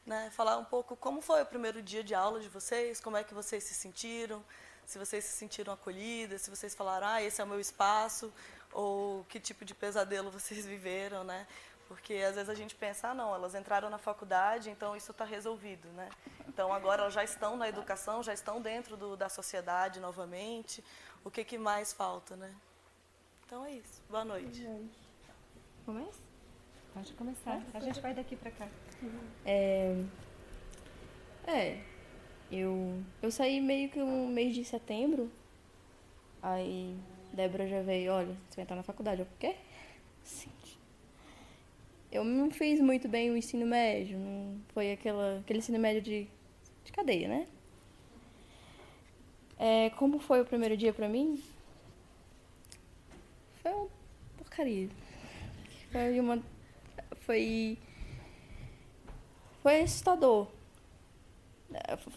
né, falar um pouco como foi o primeiro dia de aula de vocês, como é que vocês se sentiram, se vocês se sentiram acolhidas, se vocês falaram, esse é o meu espaço, ou que tipo de pesadelo vocês viveram, né? Porque às vezes a gente pensa, não, elas entraram na faculdade, então isso está resolvido, né? Então agora elas já estão na educação, já estão dentro da sociedade novamente, o que mais falta, né? Então é isso, boa noite. Começa? Pode começar, a gente vai daqui para cá. Eu saí meio que no mês de setembro, aí Débora já veio, olha, você vai entrar na faculdade. Eu, o quê? Sim. Eu não fiz muito bem o ensino médio, não foi aquele ensino médio de cadeia, né? Como foi o primeiro dia pra mim? Foi uma porcaria. Foi assustador.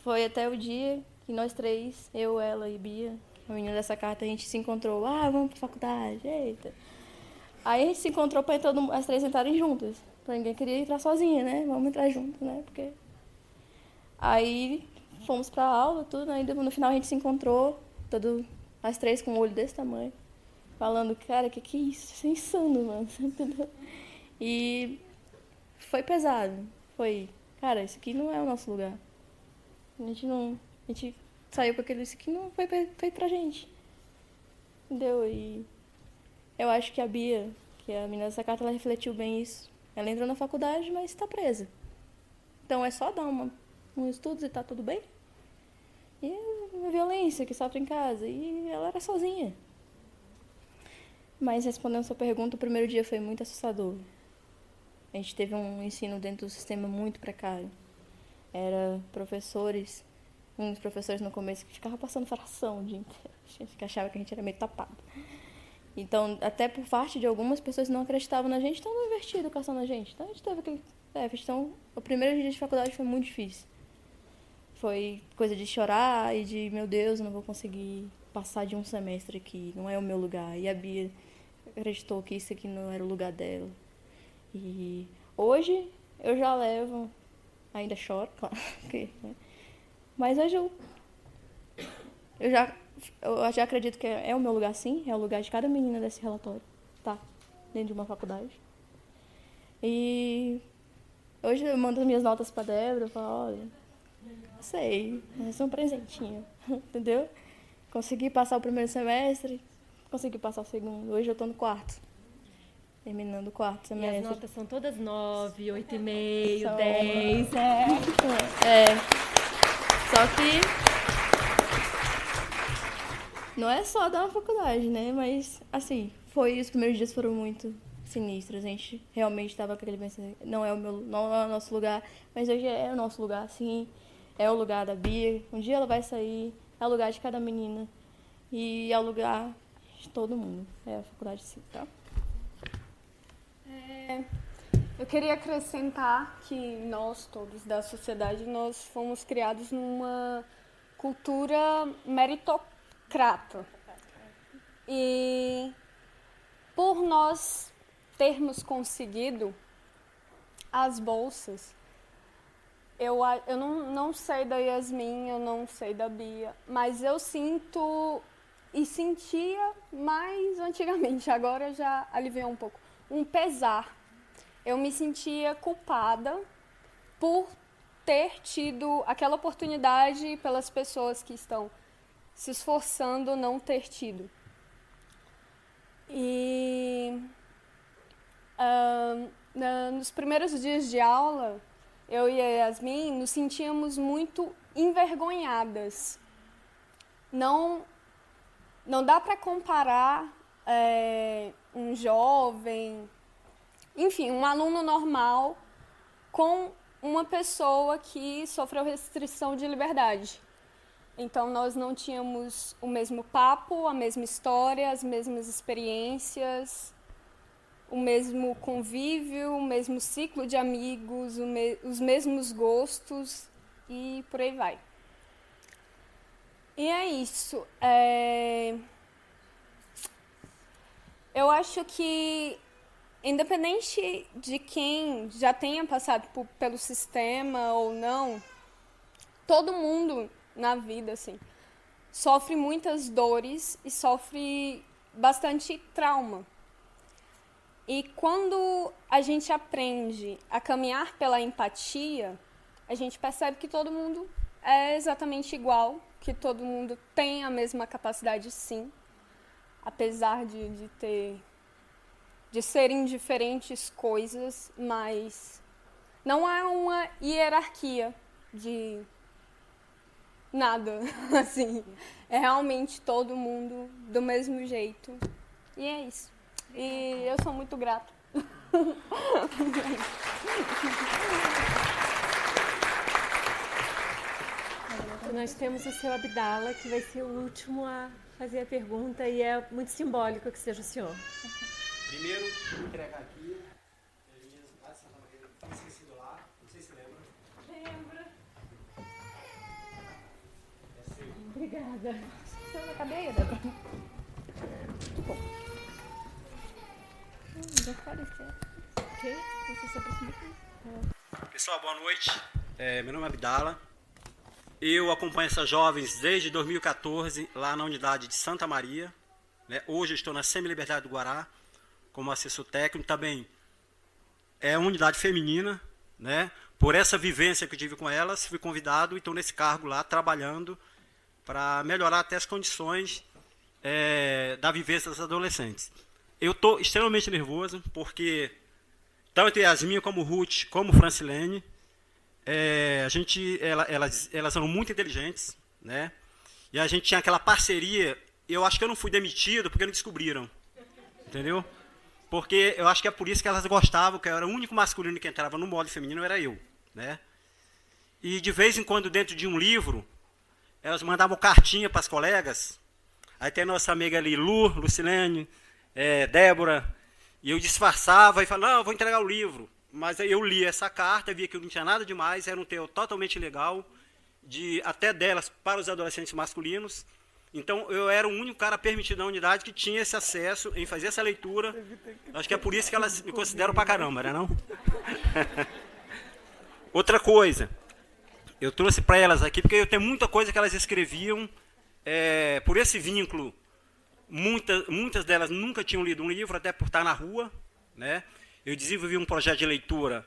Foi até o dia que nós 3, eu, ela e Bia, a menina dessa carta, a gente se encontrou. Vamos pra faculdade, eita. Aí a gente se encontrou para as 3 entrarem juntas. Porque ninguém queria entrar sozinha, né? Vamos entrar juntas, né? Porque... Aí fomos pra aula, tudo, aí no final a gente se encontrou, as 3 com um olho desse tamanho, falando, cara, que é isso? Isso é insano, mano. E foi pesado. Foi, cara, isso aqui não é o nosso lugar. A gente saiu com aquilo, isso aqui não foi feito pra gente. Entendeu? E eu acho que a Bia, que é a menina dessa carta, ela refletiu bem isso. Ela entrou na faculdade, mas está presa. Então é só dar um estudo e tá tudo bem. E a violência que sofre em casa. E ela era sozinha. Mas respondendo a sua pergunta, o primeiro dia foi muito assustador. A gente teve um ensino dentro do sistema muito precário. Era professores, uns professores no começo que ficavam passando fração o dia inteiro. A gente achava que a gente era meio tapado. Então, até por parte de algumas pessoas não acreditavam na gente, então não investia educação na gente. Então a gente teve aquele déficit. Então, o primeiro dia de faculdade foi muito difícil. Foi coisa de chorar e de, meu Deus, eu não vou conseguir passar de um semestre aqui, não é o meu lugar. E a Bia acreditou que isso aqui não era o lugar dela. E hoje eu já levo, ainda choro, claro, né? Mas hoje eu já acredito que é o meu lugar, sim, é o lugar de cada menina desse relatório, tá? Dentro de uma faculdade. E hoje eu mando as minhas notas pra Débora, eu falo, olha, sei, mas é um presentinho, entendeu? Consegui passar o primeiro semestre, consegui passar o segundo. Hoje eu tô no quarto, terminando o quarto semestre. E as notas são todas 9, 8,5, 10, Só que não é só dar uma faculdade, né? Mas, assim, os primeiros dias foram muito sinistros. A gente realmente estava com aquele pensamento, não é o nosso lugar, mas hoje é o nosso lugar, sim. É o lugar da Bia. Um dia ela vai sair, é o lugar de cada menina. E é o lugar de todo mundo. É a faculdade, sim, tá? Eu queria acrescentar que nós, todos da sociedade, nós fomos criados numa cultura meritocrata. E por nós termos conseguido as bolsas, eu não sei da Yasmin, eu não sei da Bia, mas eu sinto e sentia mais antigamente, agora já aliviou um pouco, um pesar. Eu me sentia culpada por ter tido aquela oportunidade pelas pessoas que estão se esforçando não ter tido. E nos primeiros dias de aula, eu e a Yasmin nos sentíamos muito envergonhadas. Não dá para comparar um jovem, enfim, um aluno normal com uma pessoa que sofreu restrição de liberdade. Então, nós não tínhamos o mesmo papo, a mesma história, as mesmas experiências, o mesmo convívio, o mesmo ciclo de amigos, os mesmos gostos e por aí vai. E é isso. Eu acho que, independente de quem já tenha passado pelo sistema ou não, todo mundo na vida, assim, sofre muitas dores e sofre bastante trauma. E quando a gente aprende a caminhar pela empatia, a gente percebe que todo mundo é exatamente igual, que todo mundo tem a mesma capacidade, sim, apesar de serem diferentes coisas, mas não há uma hierarquia de nada, assim. É realmente todo mundo do mesmo jeito. E é isso. E eu sou muito grata. Nós temos o seu Abdala, que vai ser o último a fazer a pergunta, e é muito simbólico que seja o senhor. Primeiro, vou entregar aqui. Estava esquecido lá, não sei se lembra. Lembra. Obrigada. Estou na cadeia, Débora. Bom. Já apareceu. Ok? Você se aproxima aqui. Pessoal, boa noite. Meu nome é Abdala. Eu acompanho essas jovens desde 2014, lá na unidade de Santa Maria. Hoje eu estou na Semi-Liberdade do Guará, como assessor técnico. Também é uma unidade feminina, né? Por essa vivência que eu tive com elas, fui convidado e estou nesse cargo lá, trabalhando para melhorar até as condições da vivência das adolescentes. Eu estou extremamente nervoso, porque tanto Yasmin como Ruth, como Francilene, elas eram muito inteligentes, né? E a gente tinha aquela parceria. Eu acho que eu não fui demitido porque não descobriram, entendeu? Porque eu acho que é por isso que elas gostavam, que eu era o único masculino que entrava no molde feminino, era eu, né? E de vez em quando, dentro de um livro, elas mandavam cartinha para as colegas. Aí tem a nossa amiga ali, Lucilene, Débora, e eu disfarçava e falava, não, eu vou entregar o livro. Mas aí eu li essa carta, via que não tinha nada demais, era um teor totalmente legal, até delas para os adolescentes masculinos. Então, eu era o único cara permitido na unidade que tinha esse acesso em fazer essa leitura. Acho que é por isso que elas me consideram pra caramba, né, não? Outra coisa, eu trouxe para elas aqui, porque eu tenho muita coisa que elas escreviam, por esse vínculo, muitas delas nunca tinham lido um livro, até por estar na rua, né? Eu desenvolvi um projeto de leitura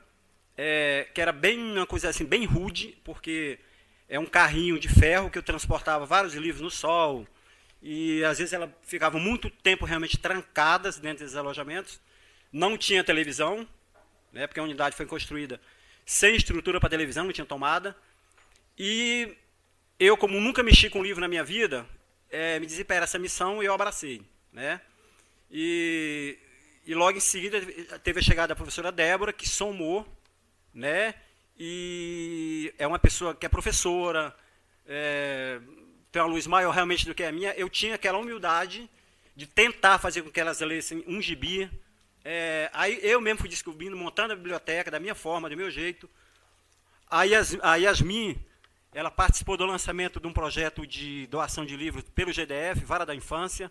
que era bem uma coisa assim, bem rude, porque é um carrinho de ferro que eu transportava vários livros no sol, e às vezes elas ficavam muito tempo realmente trancadas dentro desses alojamentos. Não tinha televisão, né, porque a unidade foi construída sem estrutura para televisão, não tinha tomada. E eu, como nunca mexi com livro na minha vida, me dizia para essa missão e eu abracei, né? E logo em seguida teve a chegada da professora Débora, que somou, né? E é uma pessoa que é professora, tem uma luz maior realmente do que a minha. Eu tinha aquela humildade de tentar fazer com que elas lessem um gibi. Aí eu mesmo fui descobrindo, montando a biblioteca da minha forma, do meu jeito. A Yasmin, ela participou do lançamento de um projeto de doação de livros pelo GDF, Vara da Infância,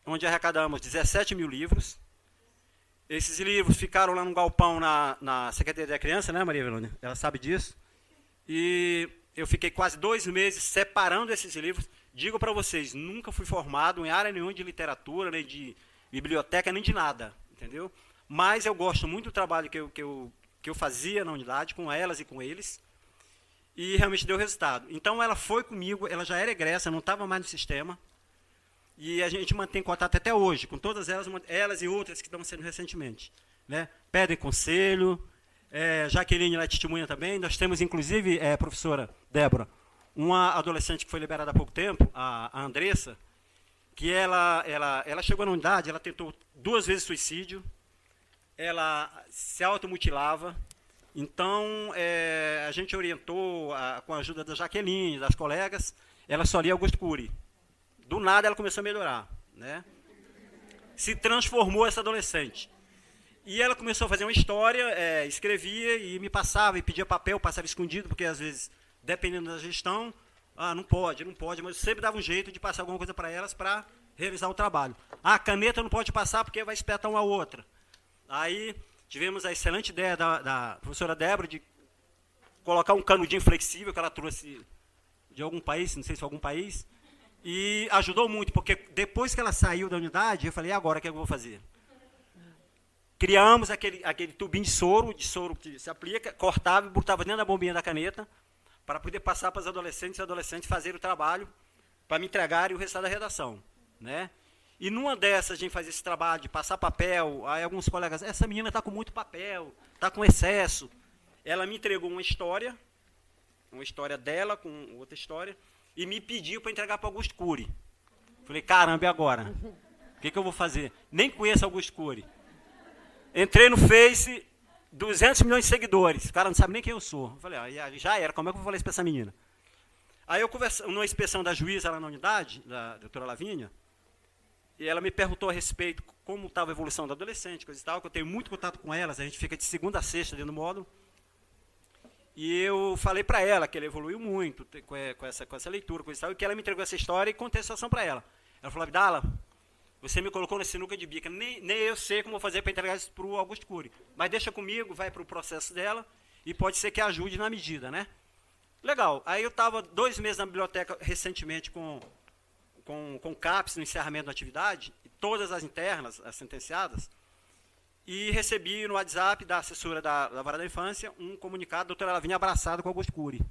onde arrecadamos 17 mil livros. Esses livros ficaram lá no galpão na Secretaria da Criança, né, Maria Velônia? Ela sabe disso. E eu fiquei quase 2 meses separando esses livros. Digo para vocês, nunca fui formado em área nenhuma de literatura, nem de biblioteca, nem de nada, entendeu? Mas eu gosto muito do trabalho que eu fazia na unidade, com elas e com eles, e realmente deu resultado. Então, ela foi comigo, ela já era egressa, não estava mais no sistema, e a gente mantém contato até hoje, com todas elas e outras que estão sendo recentemente, né? Pedem conselho, Jaqueline lá testemunha também. Nós temos, inclusive, professora Débora, uma adolescente que foi liberada há pouco tempo, a Andressa, que ela chegou na unidade, ela tentou 2 vezes suicídio, ela se automutilava. Então, a gente orientou, com a ajuda da Jaqueline, das colegas, ela só lia Augusto Cury. Do nada ela começou a melhorar, né? Se transformou essa adolescente. E ela começou a fazer uma história, escrevia e me passava, e pedia papel, passava escondido, porque às vezes, dependendo da gestão, não pode, mas eu sempre dava um jeito de passar alguma coisa para elas para realizar o trabalho. A caneta não pode passar porque vai espetar uma a outra. Aí tivemos a excelente ideia da professora Débora de colocar um canudinho flexível que ela trouxe de algum país, não sei se foi algum país, e ajudou muito, porque depois que ela saiu da unidade, eu falei, e agora o que eu vou fazer? Criamos aquele tubinho de soro que se aplica, cortava e botava dentro da bombinha da caneta, para poder passar para os adolescentes e adolescentes fazerem o trabalho, para me entregarem o restante da redação, né? E numa dessas, a gente faz esse trabalho de passar papel, aí alguns colegas, essa menina está com muito papel, está com excesso. Ela me entregou uma história dela com outra história, e me pediu para entregar para Augusto Cury. Falei, caramba, e agora? O que eu vou fazer? Nem conheço Augusto Cury. Entrei no Face, 200 milhões de seguidores. O cara não sabe nem quem eu sou. Eu falei, já era, como é que eu vou falar isso para essa menina? Aí eu conversei numa inspeção da juíza lá na unidade, da doutora Lavínia, e ela me perguntou a respeito como estava a evolução da adolescente, coisa e tal, que eu tenho muito contato com elas, a gente fica de segunda a sexta dentro do módulo. E eu falei para ela que ele evoluiu muito com essa leitura, coisa e tal, e que ela me entregou essa história e contei a situação para ela. Ela falou, Abdala, você me colocou na sinuca de bica, nem eu sei como vou fazer para entregar isso para o Augusto Cury, mas deixa comigo, vai para o processo dela, e pode ser que ajude na medida, né? Legal. Aí eu estava 2 meses na biblioteca recentemente com CAPES no encerramento da atividade, e todas as internas, as sentenciadas, e recebi no WhatsApp da assessora da Vara da Infância um comunicado da doutora Lavínia abraçada com o Augusto Cury.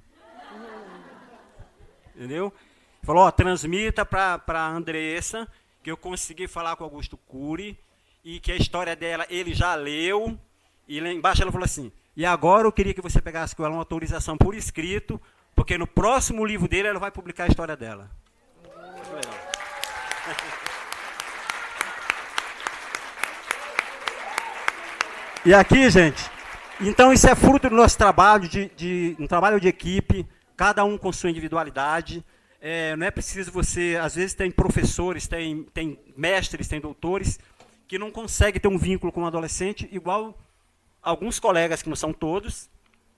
Entendeu? Falou, ó, transmita para a Andressa que eu consegui falar com o Augusto Cury e que a história dela ele já leu. E lá embaixo ela falou assim, e agora eu queria que você pegasse com ela uma autorização por escrito, porque no próximo livro dele ela vai publicar a história dela. E aqui, gente, então isso é fruto do nosso trabalho, um trabalho de equipe, cada um com sua individualidade. Não é preciso você, às vezes tem professores, tem mestres, tem doutores, que não conseguem ter um vínculo com um adolescente, igual alguns colegas, que não são todos,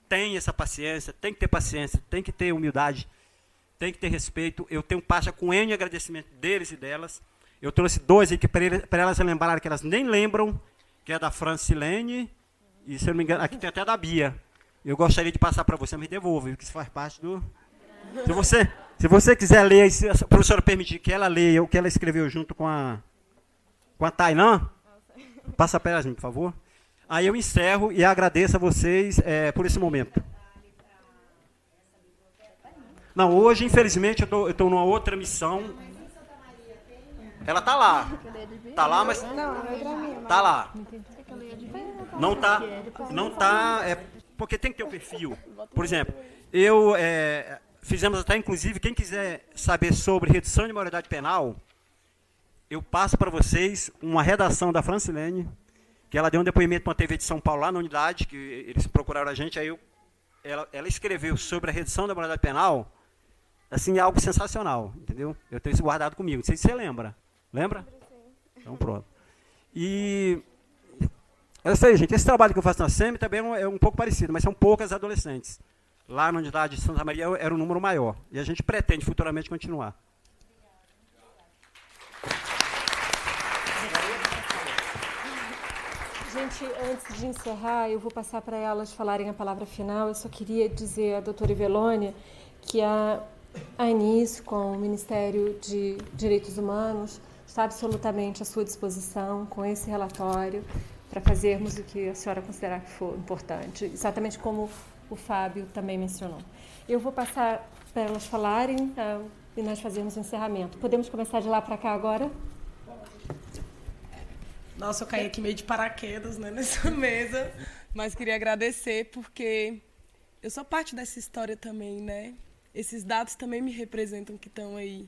têm essa paciência, tem que ter paciência, tem que ter humildade, tem que ter respeito. Eu tenho pasta com N agradecimento deles e delas. Eu trouxe 2 aqui para elas lembrarem que elas nem lembram, que é da Francilene, e se eu não me engano, aqui tem até da Bia. Eu gostaria de passar para você, me devolve, porque isso faz parte do... Se você quiser ler, se a professora permitir que ela leia o que ela escreveu junto com a Tainã, passa para elas, por favor. Aí eu encerro e agradeço a vocês por esse momento. Não, hoje, infelizmente, eu estou numa outra missão. Ela está lá. Está lá, mas... Está lá. Não tá, porque tem que ter um perfil. Por exemplo, fizemos até, inclusive, quem quiser saber sobre redução de maioridade penal, eu passo para vocês uma redação da Francilene, que ela deu um depoimento para uma TV de São Paulo, lá na unidade, que eles procuraram a gente, aí ela escreveu sobre a redução da maioridade penal, assim, algo sensacional, entendeu? Eu tenho isso guardado comigo, não sei se você lembra. Lembra? Então, pronto. E é isso aí, gente. Esse trabalho que eu faço na SEMI também é um pouco parecido, mas são poucas adolescentes. Lá na unidade de Santa Maria era um número maior. E a gente pretende futuramente continuar. Gente, antes de encerrar, eu vou passar para elas falarem a palavra final. Eu só queria dizer à doutora Ivelônia que a ANIS, com o Ministério de Direitos Humanos, está absolutamente à sua disposição com esse relatório para fazermos o que a senhora considerar que for importante, exatamente como o Fábio também mencionou. Eu vou passar para elas falarem e nós fazermos o encerramento. Podemos começar de lá para cá agora? Nossa, eu caí aqui meio de paraquedas, né, nessa mesa, mas queria agradecer porque eu sou parte dessa história também, né? Esses dados também me representam que estão aí.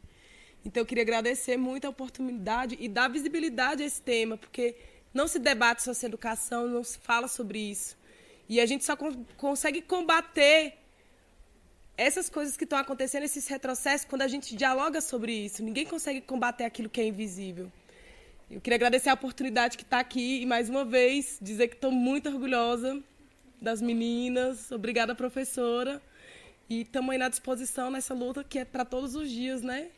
Então, eu queria agradecer muito a oportunidade e dar visibilidade a esse tema, porque não se debate socioeducação, não se fala sobre isso. E a gente só consegue combater essas coisas que estão acontecendo, esses retrocessos, quando a gente dialoga sobre isso. Ninguém consegue combater aquilo que é invisível. Eu queria agradecer a oportunidade que está aqui e, mais uma vez, dizer que estou muito orgulhosa das meninas. Obrigada, professora. E estamos aí na disposição nessa luta que é para todos os dias, né?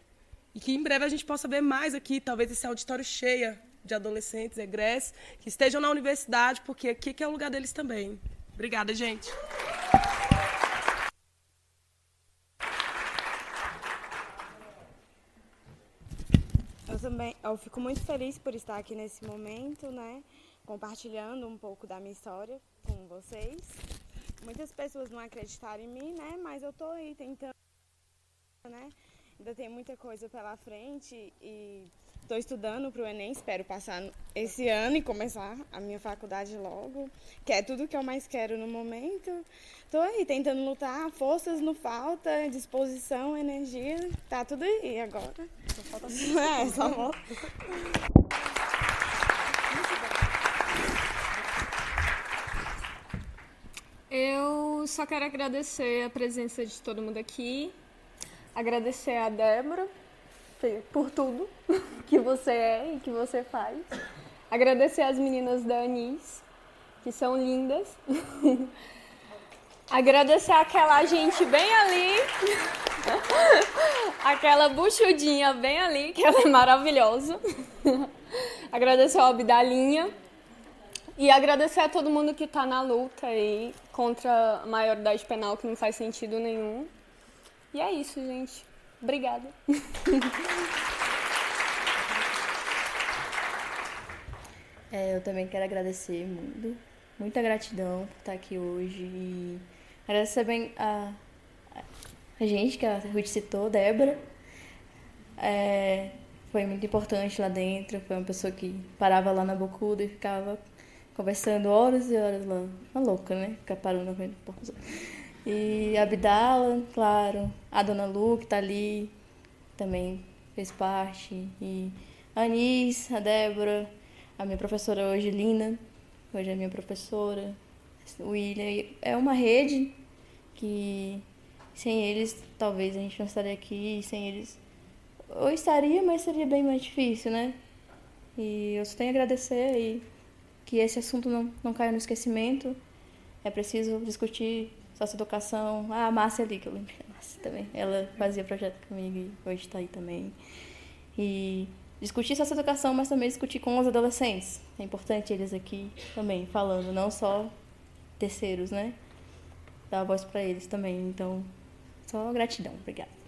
E que em breve a gente possa ver mais aqui, talvez esse auditório cheio de adolescentes, egressos, que estejam na universidade, porque aqui que é o lugar deles também. Obrigada, gente. Eu fico muito feliz por estar aqui nesse momento, né? Compartilhando um pouco da minha história com vocês. Muitas pessoas não acreditaram em mim, né? Mas eu estou aí tentando, né? Ainda tem muita coisa pela frente e estou estudando para o Enem, espero passar esse ano e começar a minha faculdade logo, que é tudo que eu mais quero no momento. Estou aí tentando lutar, forças não falta, disposição, energia, tá tudo aí agora. Só falta só volta. Eu só quero agradecer a presença de todo mundo aqui, agradecer a Débora por tudo que você é e que você faz, agradecer as meninas da Anis, que são lindas, agradecer aquela gente bem ali, aquela buchudinha bem ali, que ela é maravilhosa, agradecer ao Abdalinha. E agradecer a todo mundo que está na luta aí contra a maioridade penal, que não faz sentido nenhum. E é isso, gente. Obrigada. Eu também quero agradecer muita gratidão por estar aqui hoje e agradecer bem a gente, que a Ruth citou, Débora. Foi muito importante lá dentro, foi uma pessoa que parava lá na Bocuda e ficava conversando horas e horas lá. Uma louca, né? Ficar parando na frente do porco. E a Abdala, claro, a Dona Lu, que tá ali, também fez parte. E a Anis, a Débora, a minha professora hoje, Lina, hoje é minha professora, o William. É uma rede que sem eles talvez a gente não estaria aqui, sem eles ou estaria, mas seria bem mais difícil, né? E eu só tenho a agradecer e que esse assunto não caia no esquecimento. É preciso discutir socioeducação. A Márcia ali, que eu lembro, a Márcia também, ela fazia projeto comigo e hoje está aí também. E discutir socioeducação, mas também discutir com os adolescentes. É importante eles aqui também falando, não só terceiros, né? Dar a voz para eles também. Então, só gratidão. Obrigada.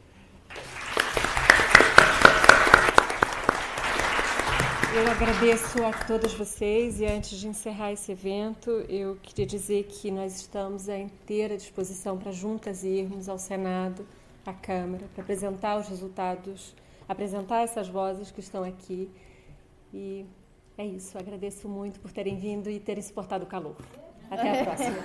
Eu agradeço a todas vocês e antes de encerrar esse evento, eu queria dizer que nós estamos à inteira disposição para juntas irmos ao Senado, à Câmara, para apresentar os resultados, apresentar essas vozes que estão aqui. E é isso, agradeço muito por terem vindo e terem suportado o calor. Até a próxima.